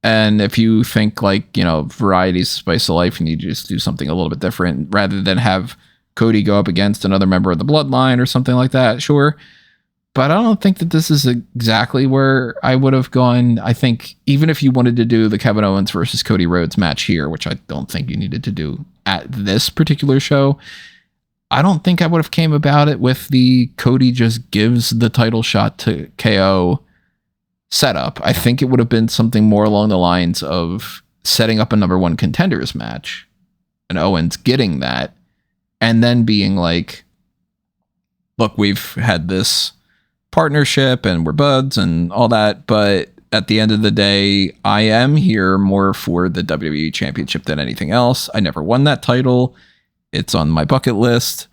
And if you think variety's spice of life and you just do something a little bit different rather than have Cody go up against another member of the bloodline or something like that, sure. But I don't think that this is exactly where I would have gone. I think even if you wanted to do the Kevin Owens versus Cody Rhodes match here, which I don't think you needed to do at this particular show, I don't think I would have came about it with the Cody just gives the title shot to KO setup. I think it would have been something more along the lines of setting up a number one contenders match and Owens getting that and then being like, look, we've had this partnership and we're buds and all that, but at the end of the day, I am here more for the WWE Championship than anything else. I never won that title. It's on my bucket list,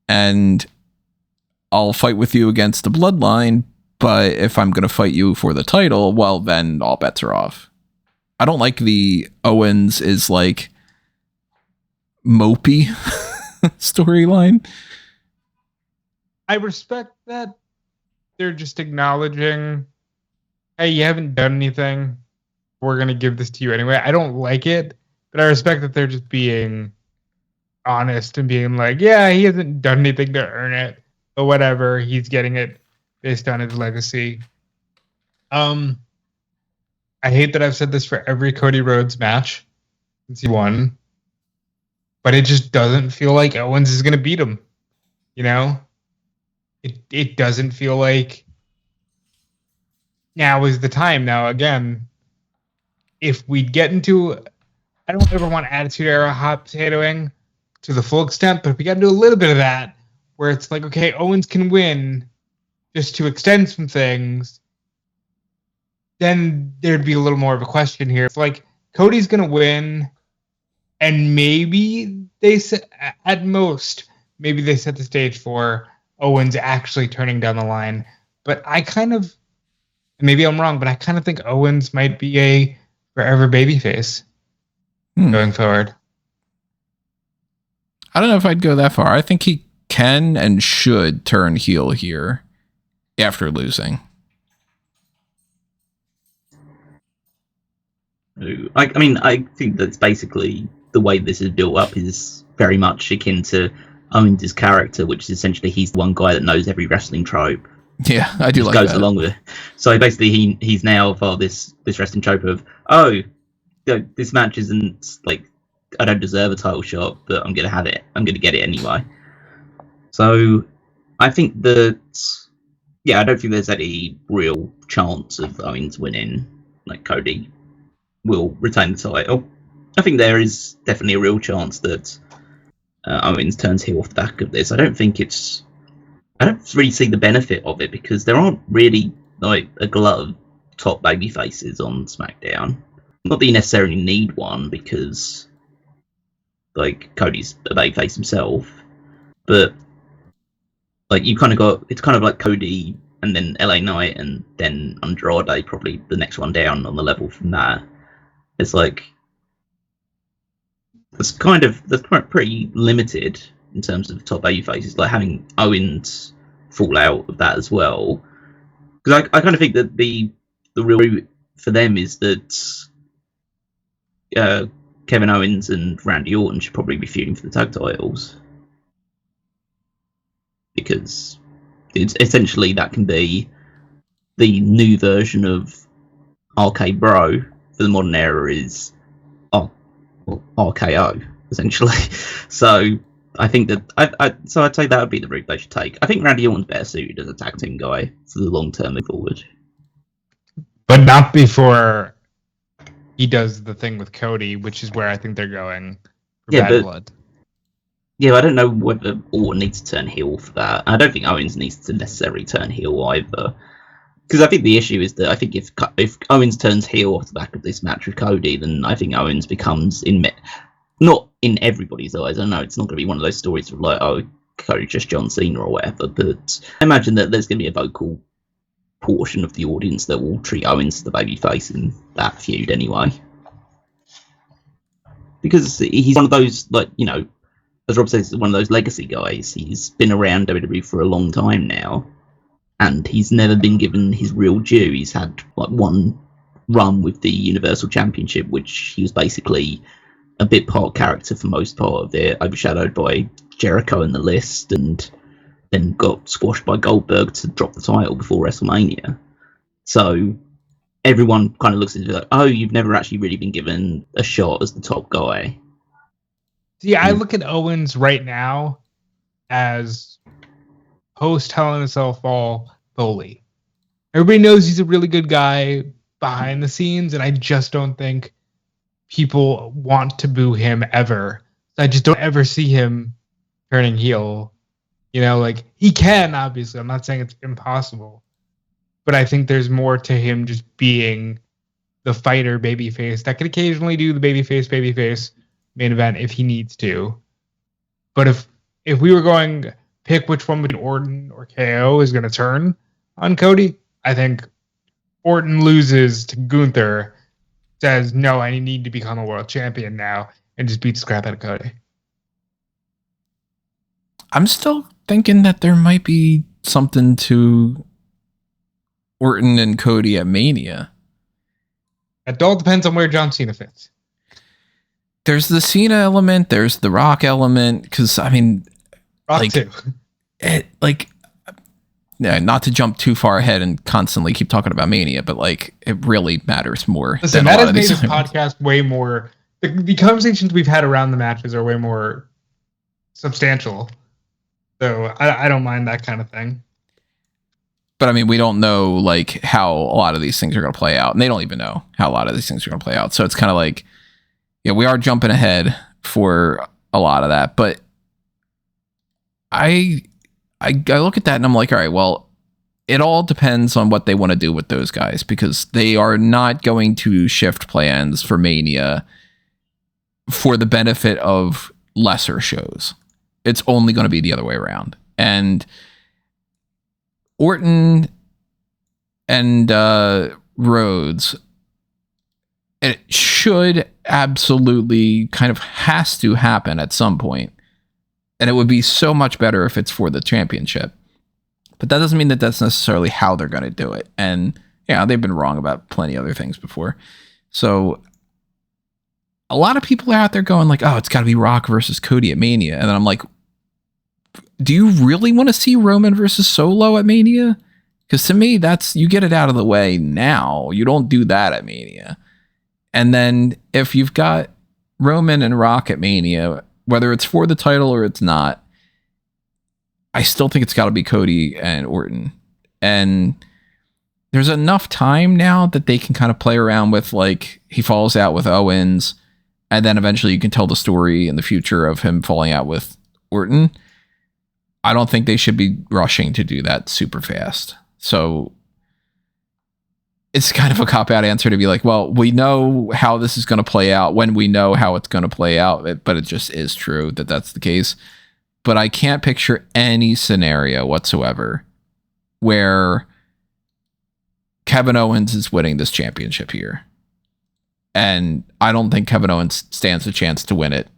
and I'll fight with you against the bloodline, but if I'm going to fight you for the title, well, then all bets are off. I don't like the Owens is like mopey storyline. I respect that they're just acknowledging, hey, you haven't done anything. We're going to give this to you anyway. I don't like it, but I respect that they're just being honest and being like, yeah, he hasn't done anything to earn it, but whatever. He's getting it based on his legacy. I hate that I've said this for every Cody Rhodes match since he won, but it just doesn't feel like Owens is going to beat him. It doesn't feel like now is the time. Now, again, if we get into, I don't ever want Attitude Era hot potatoing to the full extent, but if we got into a little bit of that, where it's like, okay, Owens can win just to extend some things, then there'd be a little more of a question here. It's like, Cody's going to win, and maybe at most, maybe they set the stage for Owens actually turning down the line. But I kind of, maybe I'm wrong, but I kind of think Owens might be a forever babyface going forward. I don't know if I'd go that far. I think he can and should turn heel here after losing. I think that's basically the way this is built up is very much akin to Owens' character, which is essentially he's the one guy that knows every wrestling trope. Yeah, I do like goes that. Along with it. So basically, he's now for this wrestling trope of, this match isn't like, I don't deserve a title shot, but I'm gonna have it. I'm gonna get it anyway. So I think that, I don't think there's any real chance of Owens winning. Like Cody will retain the title. I think there is definitely a real chance that Owens turns heel off the back of this. I don't really see the benefit of it because there aren't really like a glut of top baby faces on SmackDown. Not that you necessarily need one because like Cody's a babyface himself, but like you kind of got it's kind of like Cody and then LA Knight and then Andrade, probably the next one down on the level from that. It's like that's pretty limited in terms of top baby faces. Like having Owens fall out of that as well, because I kind of think that the real route for them is that Kevin Owens and Randy Orton should probably be feuding for the tag titles, because it's essentially that can be the new version of RK Bro for the modern era is RKO essentially. So I think that I'd say that would be the route they should take. I think Randy Orton's better suited as a tag team guy for the long term moving forward, but not before he does the thing with Cody, which is where I think they're going for Bad Blood. Yeah, I don't know whether Orton needs to turn heel for that. I don't think Owens needs to necessarily turn heel either. Because I think the issue is that I think if Owens turns heel off the back of this match with Cody, then I think Owens becomes, not in everybody's eyes, I know it's not going to be one of those stories of like, oh, Cody's just John Cena or whatever, but I imagine that there's going to be a vocal portion of the audience that will treat Owens as the babyface in that feud anyway. Because he's one of those, like, you know, as Rob says, one of those legacy guys. He's been around WWE for a long time now, and he's never been given his real due. He's had like one run with the Universal Championship, which he was basically a bit part character for most part of it, overshadowed by Jericho in the list, and then got squashed by Goldberg to drop the title before WrestleMania. So everyone kind of looks at it like, oh, you've never actually really been given a shot as the top guy. See, I look at Owens right now as post Hell in a Cell Fall Foley. Everybody knows he's a really good guy behind the scenes, and I just don't think people want to boo him ever. I just don't ever see him turning heel. You know, like, he can, obviously. I'm not saying it's impossible. But I think there's more to him just being the fighter babyface that can occasionally do the babyface main event if he needs to. But if we were going pick which one between Orton or KO is going to turn on Cody, I think Orton loses to Gunther, says, no, I need to become a world champion now, and just beats the crap out of Cody. I'm still thinking that there might be something to Orton and Cody at Mania. It all depends on where John Cena fits. There's the Cena element, there's the Rock element, because I mean, Rock too. Not to jump too far ahead and constantly keep talking about Mania, but like it really matters more. Listen, that has made this podcast way more. The conversations we've had around the matches are way more substantial. So I don't mind that kind of thing. But I mean, we don't know like how a lot of these things are going to play out, and they don't even know how a lot of these things are going to play out. So it's kind of like, yeah, we are jumping ahead for a lot of that. But I look at that and I'm like, all right, well, it all depends on what they want to do with those guys, because they are not going to shift plans for Mania for the benefit of lesser shows. It's only going to be the other way around. And Orton and Rhodes, it should absolutely kind of has to happen at some point. And it would be so much better if it's for the championship. But that doesn't mean that that's necessarily how they're going to do it. And yeah, they've been wrong about plenty of other things before. So a lot of people are out there going like, oh, it's got to be Rock versus Cody at Mania. And then I'm like, do you really want to see Roman versus Solo at Mania? Because to me, that's, you get it out of the way now. You don't do that at Mania. And then if you've got Roman and Rock at Mania, whether it's for the title or it's not, I still think it's got to be Cody and Orton. And there's enough time now that they can kind of play around with, like, he falls out with Owens, and then eventually you can tell the story in the future of him falling out with Orton. I don't think they should be rushing to do that super fast. So it's kind of a cop-out answer to be like, well, we know how this is going to play out when we know how it's going to play out, but it just is true that that's the case. But I can't picture any scenario whatsoever where Kevin Owens is winning this championship here. And I don't think Kevin Owens stands a chance to win it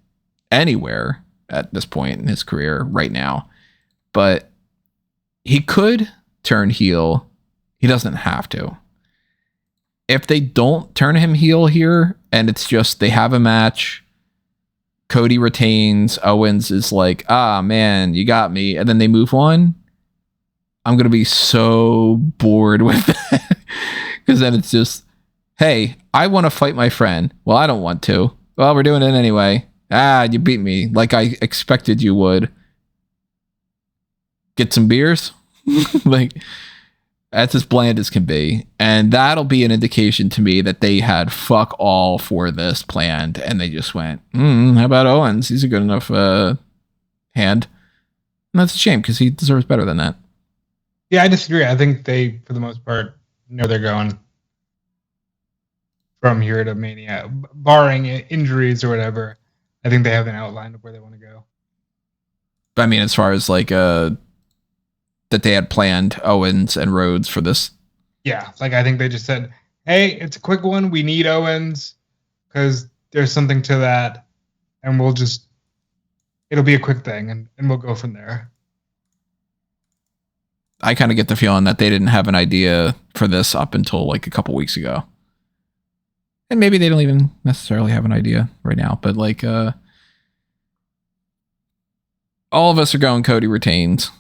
anywhere at this point in his career right now. But he could turn heel. He doesn't have to. If they don't turn him heel here and it's just they have a match, Cody retains, Owens is like, ah, man, you got me. And then they move on. I'm going to be so bored with that. Because then it's just, hey, I want to fight my friend. Well, I don't want to. Well, we're doing it anyway. Ah, you beat me like I expected you would. Get some beers? Like, that's as bland as can be. And that'll be an indication to me that they had fuck all for this planned. And they just went, how about Owens? He's a good enough hand. And that's a shame because he deserves better than that. Yeah, I disagree. I think they, for the most part, know they're going from here to Mania, barring injuries or whatever. I think they have an outline of where they want to go. But I mean, as far as like that they had planned Owens and Rhodes for this. Yeah, like I think they just said, hey, it's a quick one. We need Owens because there's something to that. And it'll be a quick thing and we'll go from there. I kind of get the feeling that they didn't have an idea for this up until like a couple weeks ago. And maybe they don't even necessarily have an idea right now, but like all of us are going Cody retains.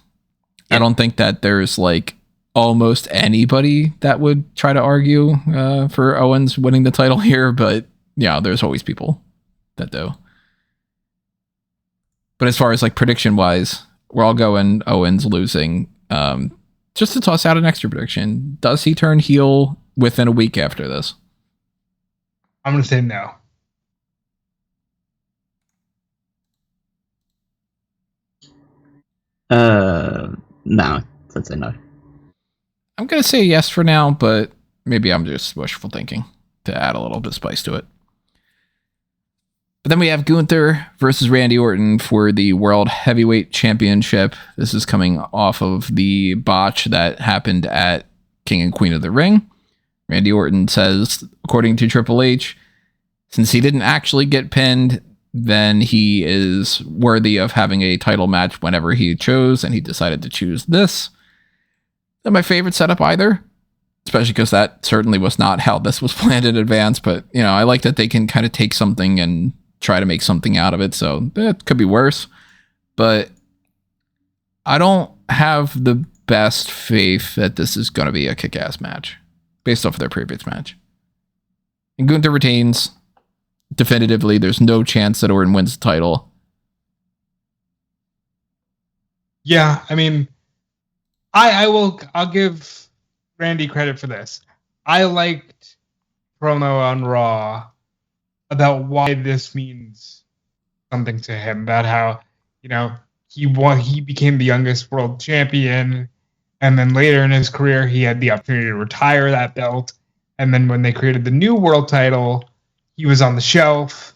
Yeah. I don't think that there's like almost anybody that would try to argue for Owens winning the title here, but yeah, there's always people that do. But as far as like prediction wise, we're all going Owens losing. Just to toss out an extra prediction, does he turn heel within a week after this? I'm going to say no. No, I'd say no. I'm going to say yes for now, but maybe I'm just wishful thinking to add a little bit of spice to it. But then we have Gunther versus Randy Orton for the World Heavyweight Championship. This is coming off of the botch that happened at King and Queen of the Ring. Randy Orton says, according to Triple H, since he didn't actually get pinned, then he is worthy of having a title match whenever he chose, and he decided to choose this. Not my favorite setup either, especially because that certainly was not how this was planned in advance, but, you know, I like that they can kind of take something and try to make something out of it, so it could be worse. But I don't have the best faith that this is going to be a kick-ass match based off of their previous match. And Gunther retains definitively. There's no chance that Orton wins the title. Yeah, I mean, I'll give Randy credit for this. I liked promo on Raw about why this means something to him, about how, you know, he became the youngest world champion, and then later in his career he had the opportunity to retire that belt, and then when they created the new world title, he was on the shelf,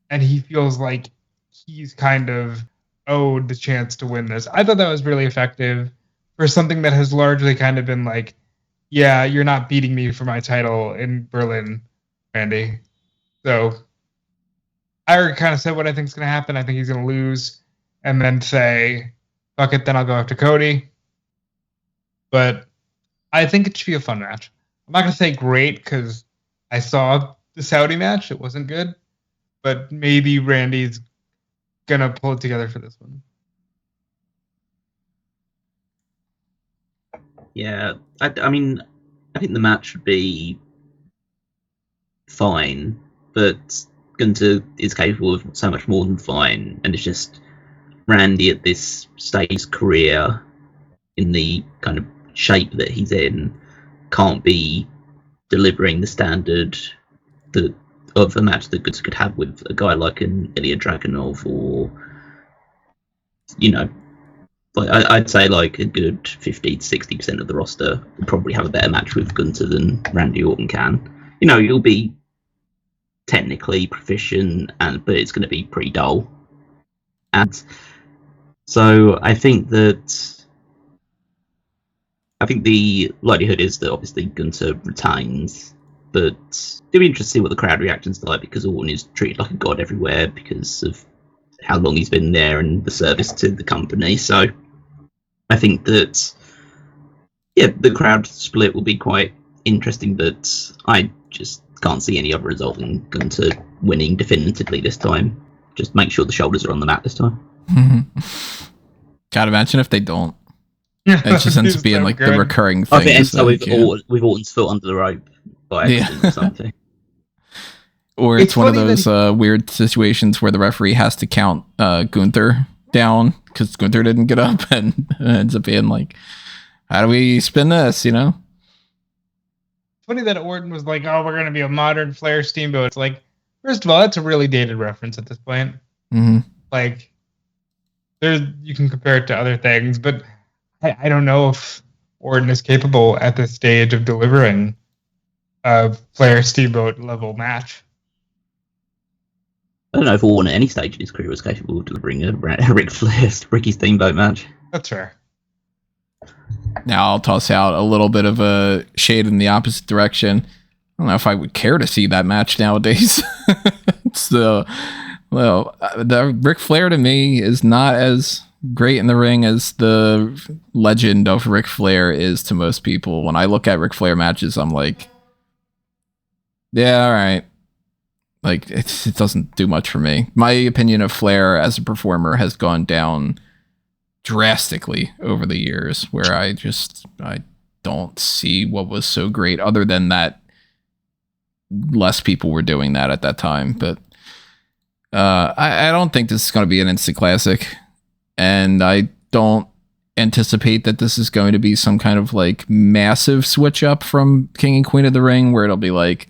and he feels like he's kind of owed the chance to win this. I thought that was really effective for something that has largely kind of been like, yeah, you're not beating me for my title in Berlin, Randy. So I already kind of said what I think is going to happen. I think he's going to lose and then say, fuck it, then I'll go after Cody. But I think it should be a fun match. I'm not going to say great because I saw the Saudi match. It wasn't good. But maybe Randy's going to pull it together for this one. Yeah, I mean, I think the match would be fine, but Gunther is capable of so much more than fine, and it's just Randy at this stage of his career, in the kind of shape that he's in, can't be delivering the standard of a match that Gunther could have with a guy like an Ilya Dragunov or, you know, like I'd say like a good 50 to 60% of the roster will probably have a better match with Gunther than Randy Orton can. You know, you'll be technically proficient, but it's going to be pretty dull. And so I think the likelihood is that obviously Gunther retains, but it'll be interesting to see what the crowd reactions are like, because Orton is treated like a god everywhere because of how long he's been there and the service to the company. So I think that, yeah, the crowd split will be quite interesting, but I just can't see any other result than Gunther winning definitively this time. Just make sure the shoulders are on the mat this time. Gotta imagine if they don't. It just ends up being like the recurring thing. I think ends up with Orton's foot under the rope by accident or something. Or it's one of those weird situations where the referee has to count Gunther down because Gunther didn't get up, and it ends up being like, how do we spin this, you know? It's funny that Orton was like, oh, we're going to be a modern Flair Steamboat. It's like, first of all, that's a really dated reference at this point. Mm-hmm. Like, you can compare it to other things, but I don't know if Orton is capable at this stage of delivering a Flair Steamboat level match. I don't know if Orton at any stage in his career was capable of delivering a Ric Flair Ricky Steamboat match. That's fair. Now I'll toss out a little bit of a shade in the opposite direction. I don't know if I would care to see that match nowadays. So, well, the Ric Flair to me is not as great in the ring as the legend of Ric Flair is to most people. When I look at Ric Flair matches, I'm like, yeah, all right. Like, it doesn't do much for me. My opinion of Flair as a performer has gone down drastically over the years, where I don't see what was so great other than that less people were doing that at that time. But I don't think this is going to be an instant classic, and I don't anticipate that this is going to be some kind of like massive switch up from King and Queen of the Ring, where it'll be like,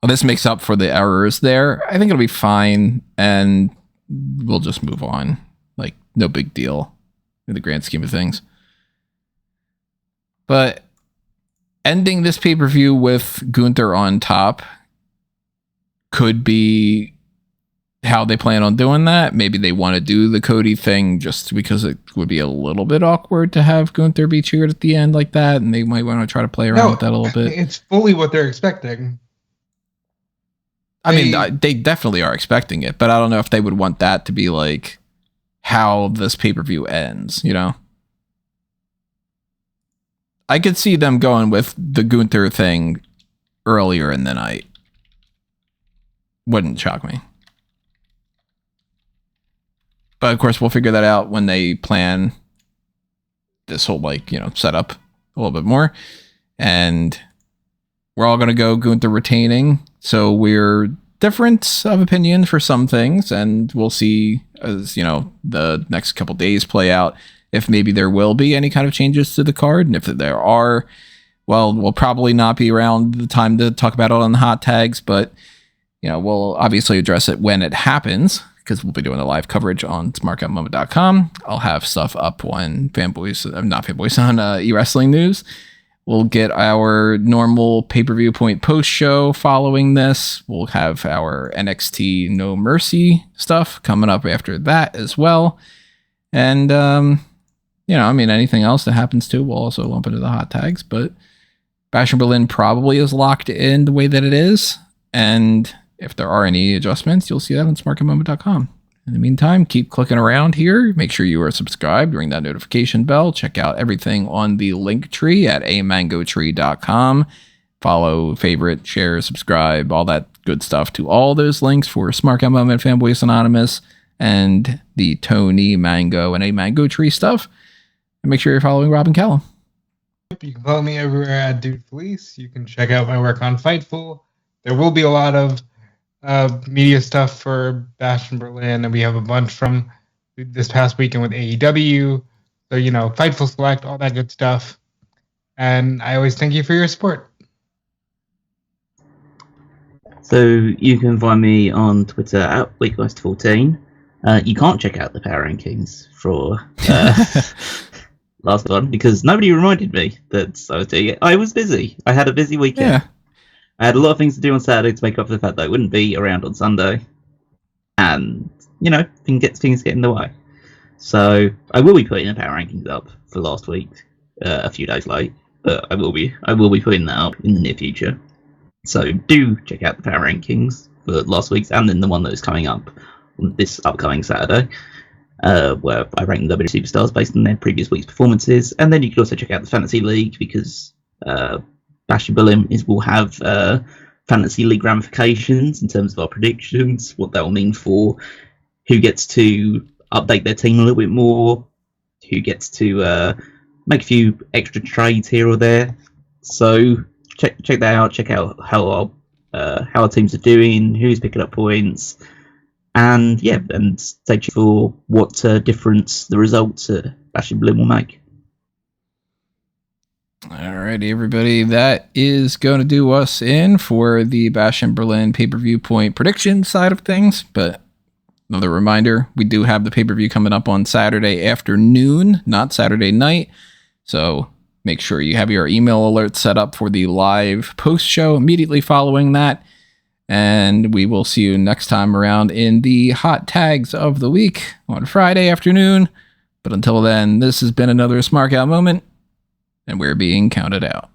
oh, this makes up for the errors there. I think it'll be fine, and we'll just move on. Like, no big deal in the grand scheme of things. But ending this pay-per-view with Gunther on top could be how they plan on doing that. Maybe they want to do the Cody thing just because it would be a little bit awkward to have Gunther be cheered at the end like that, and they might want to try to play around with that a little bit. It's fully what they're expecting. I mean, they definitely are expecting it, but I don't know if they would want that to be like how this pay-per-view ends, you know? I could see them going with the Gunther thing earlier in the night. Wouldn't shock me. But of course, we'll figure that out when they plan this whole, like, you know, setup a little bit more. And we're all going to go Gunther retaining. So we're different of opinion for some things, and we'll see as, you know, the next couple days play out if maybe there will be any kind of changes to the card. And if there are, well, we'll probably not be around the time to talk about it on the hot tags, but, you know, we'll obviously address it when it happens, because we'll be doing the live coverage on smarkoutmoment.com. I'll have stuff up on on eWrestling News. We'll get our normal Pay-Per-Viewpoint post show following this. We'll have our NXT No Mercy stuff coming up after that as well. And, you know, I mean, anything else that happens too, we'll also lump into the hot tags. But Bash in Berlin probably is locked in the way that it is. And if there are any adjustments, you'll see that on smarkoutmoment.com. In the meantime, keep clicking around here. Make sure you are subscribed. Ring that notification bell. Check out everything on the link tree at amangotree.com. Follow, favorite, share, subscribe, all that good stuff to all those links for Smark Out Moment, Fanboys Anonymous, and the Tony, Mango, and A Mango Tree stuff. And make sure you're following Rob and Callum. You can follow me everywhere at Dude Fleece. You can check out my work on Fightful. There will be a lot of media stuff for Bash in Berlin, and we have a bunch from this past weekend with AEW. So, you know, Fightful Select, all that good stuff. And I always thank you for your support. So you can find me on Twitter at Weekgeist14. You can't check out the power rankings for last one because nobody reminded me that I was doing it. I was busy. I had a busy weekend. Yeah. I had a lot of things to do on Saturday to make up for the fact that I wouldn't be around on Sunday. And, things get in the way. So I will be putting the power rankings up for last week, a few days late. But I will be putting that up in the near future. So do check out the power rankings for last week's and then the one that is coming up this upcoming Saturday, where I rank the WWE superstars based on their previous week's performances. And then you can also check out the Fantasy League because Bash and Berlin will have Fantasy League ramifications in terms of our predictions, what that will mean for who gets to update their team a little bit more, who gets to make a few extra trades here or there. So check that out. Check out how our teams are doing, who's picking up points, and stay tuned for what difference the results at Bash and Berlin will make. Alrighty, everybody. That is going to do us in for the Bash and Berlin Pay-Per-Viewpoint prediction side of things. But another reminder, we do have the pay-per-view coming up on Saturday afternoon, not Saturday night. So make sure you have your email alerts set up for the live post-show immediately following that. And we will see you next time around in the hot tags of the week on Friday afternoon. But until then, this has been another Smark Out moment. And we're being counted out.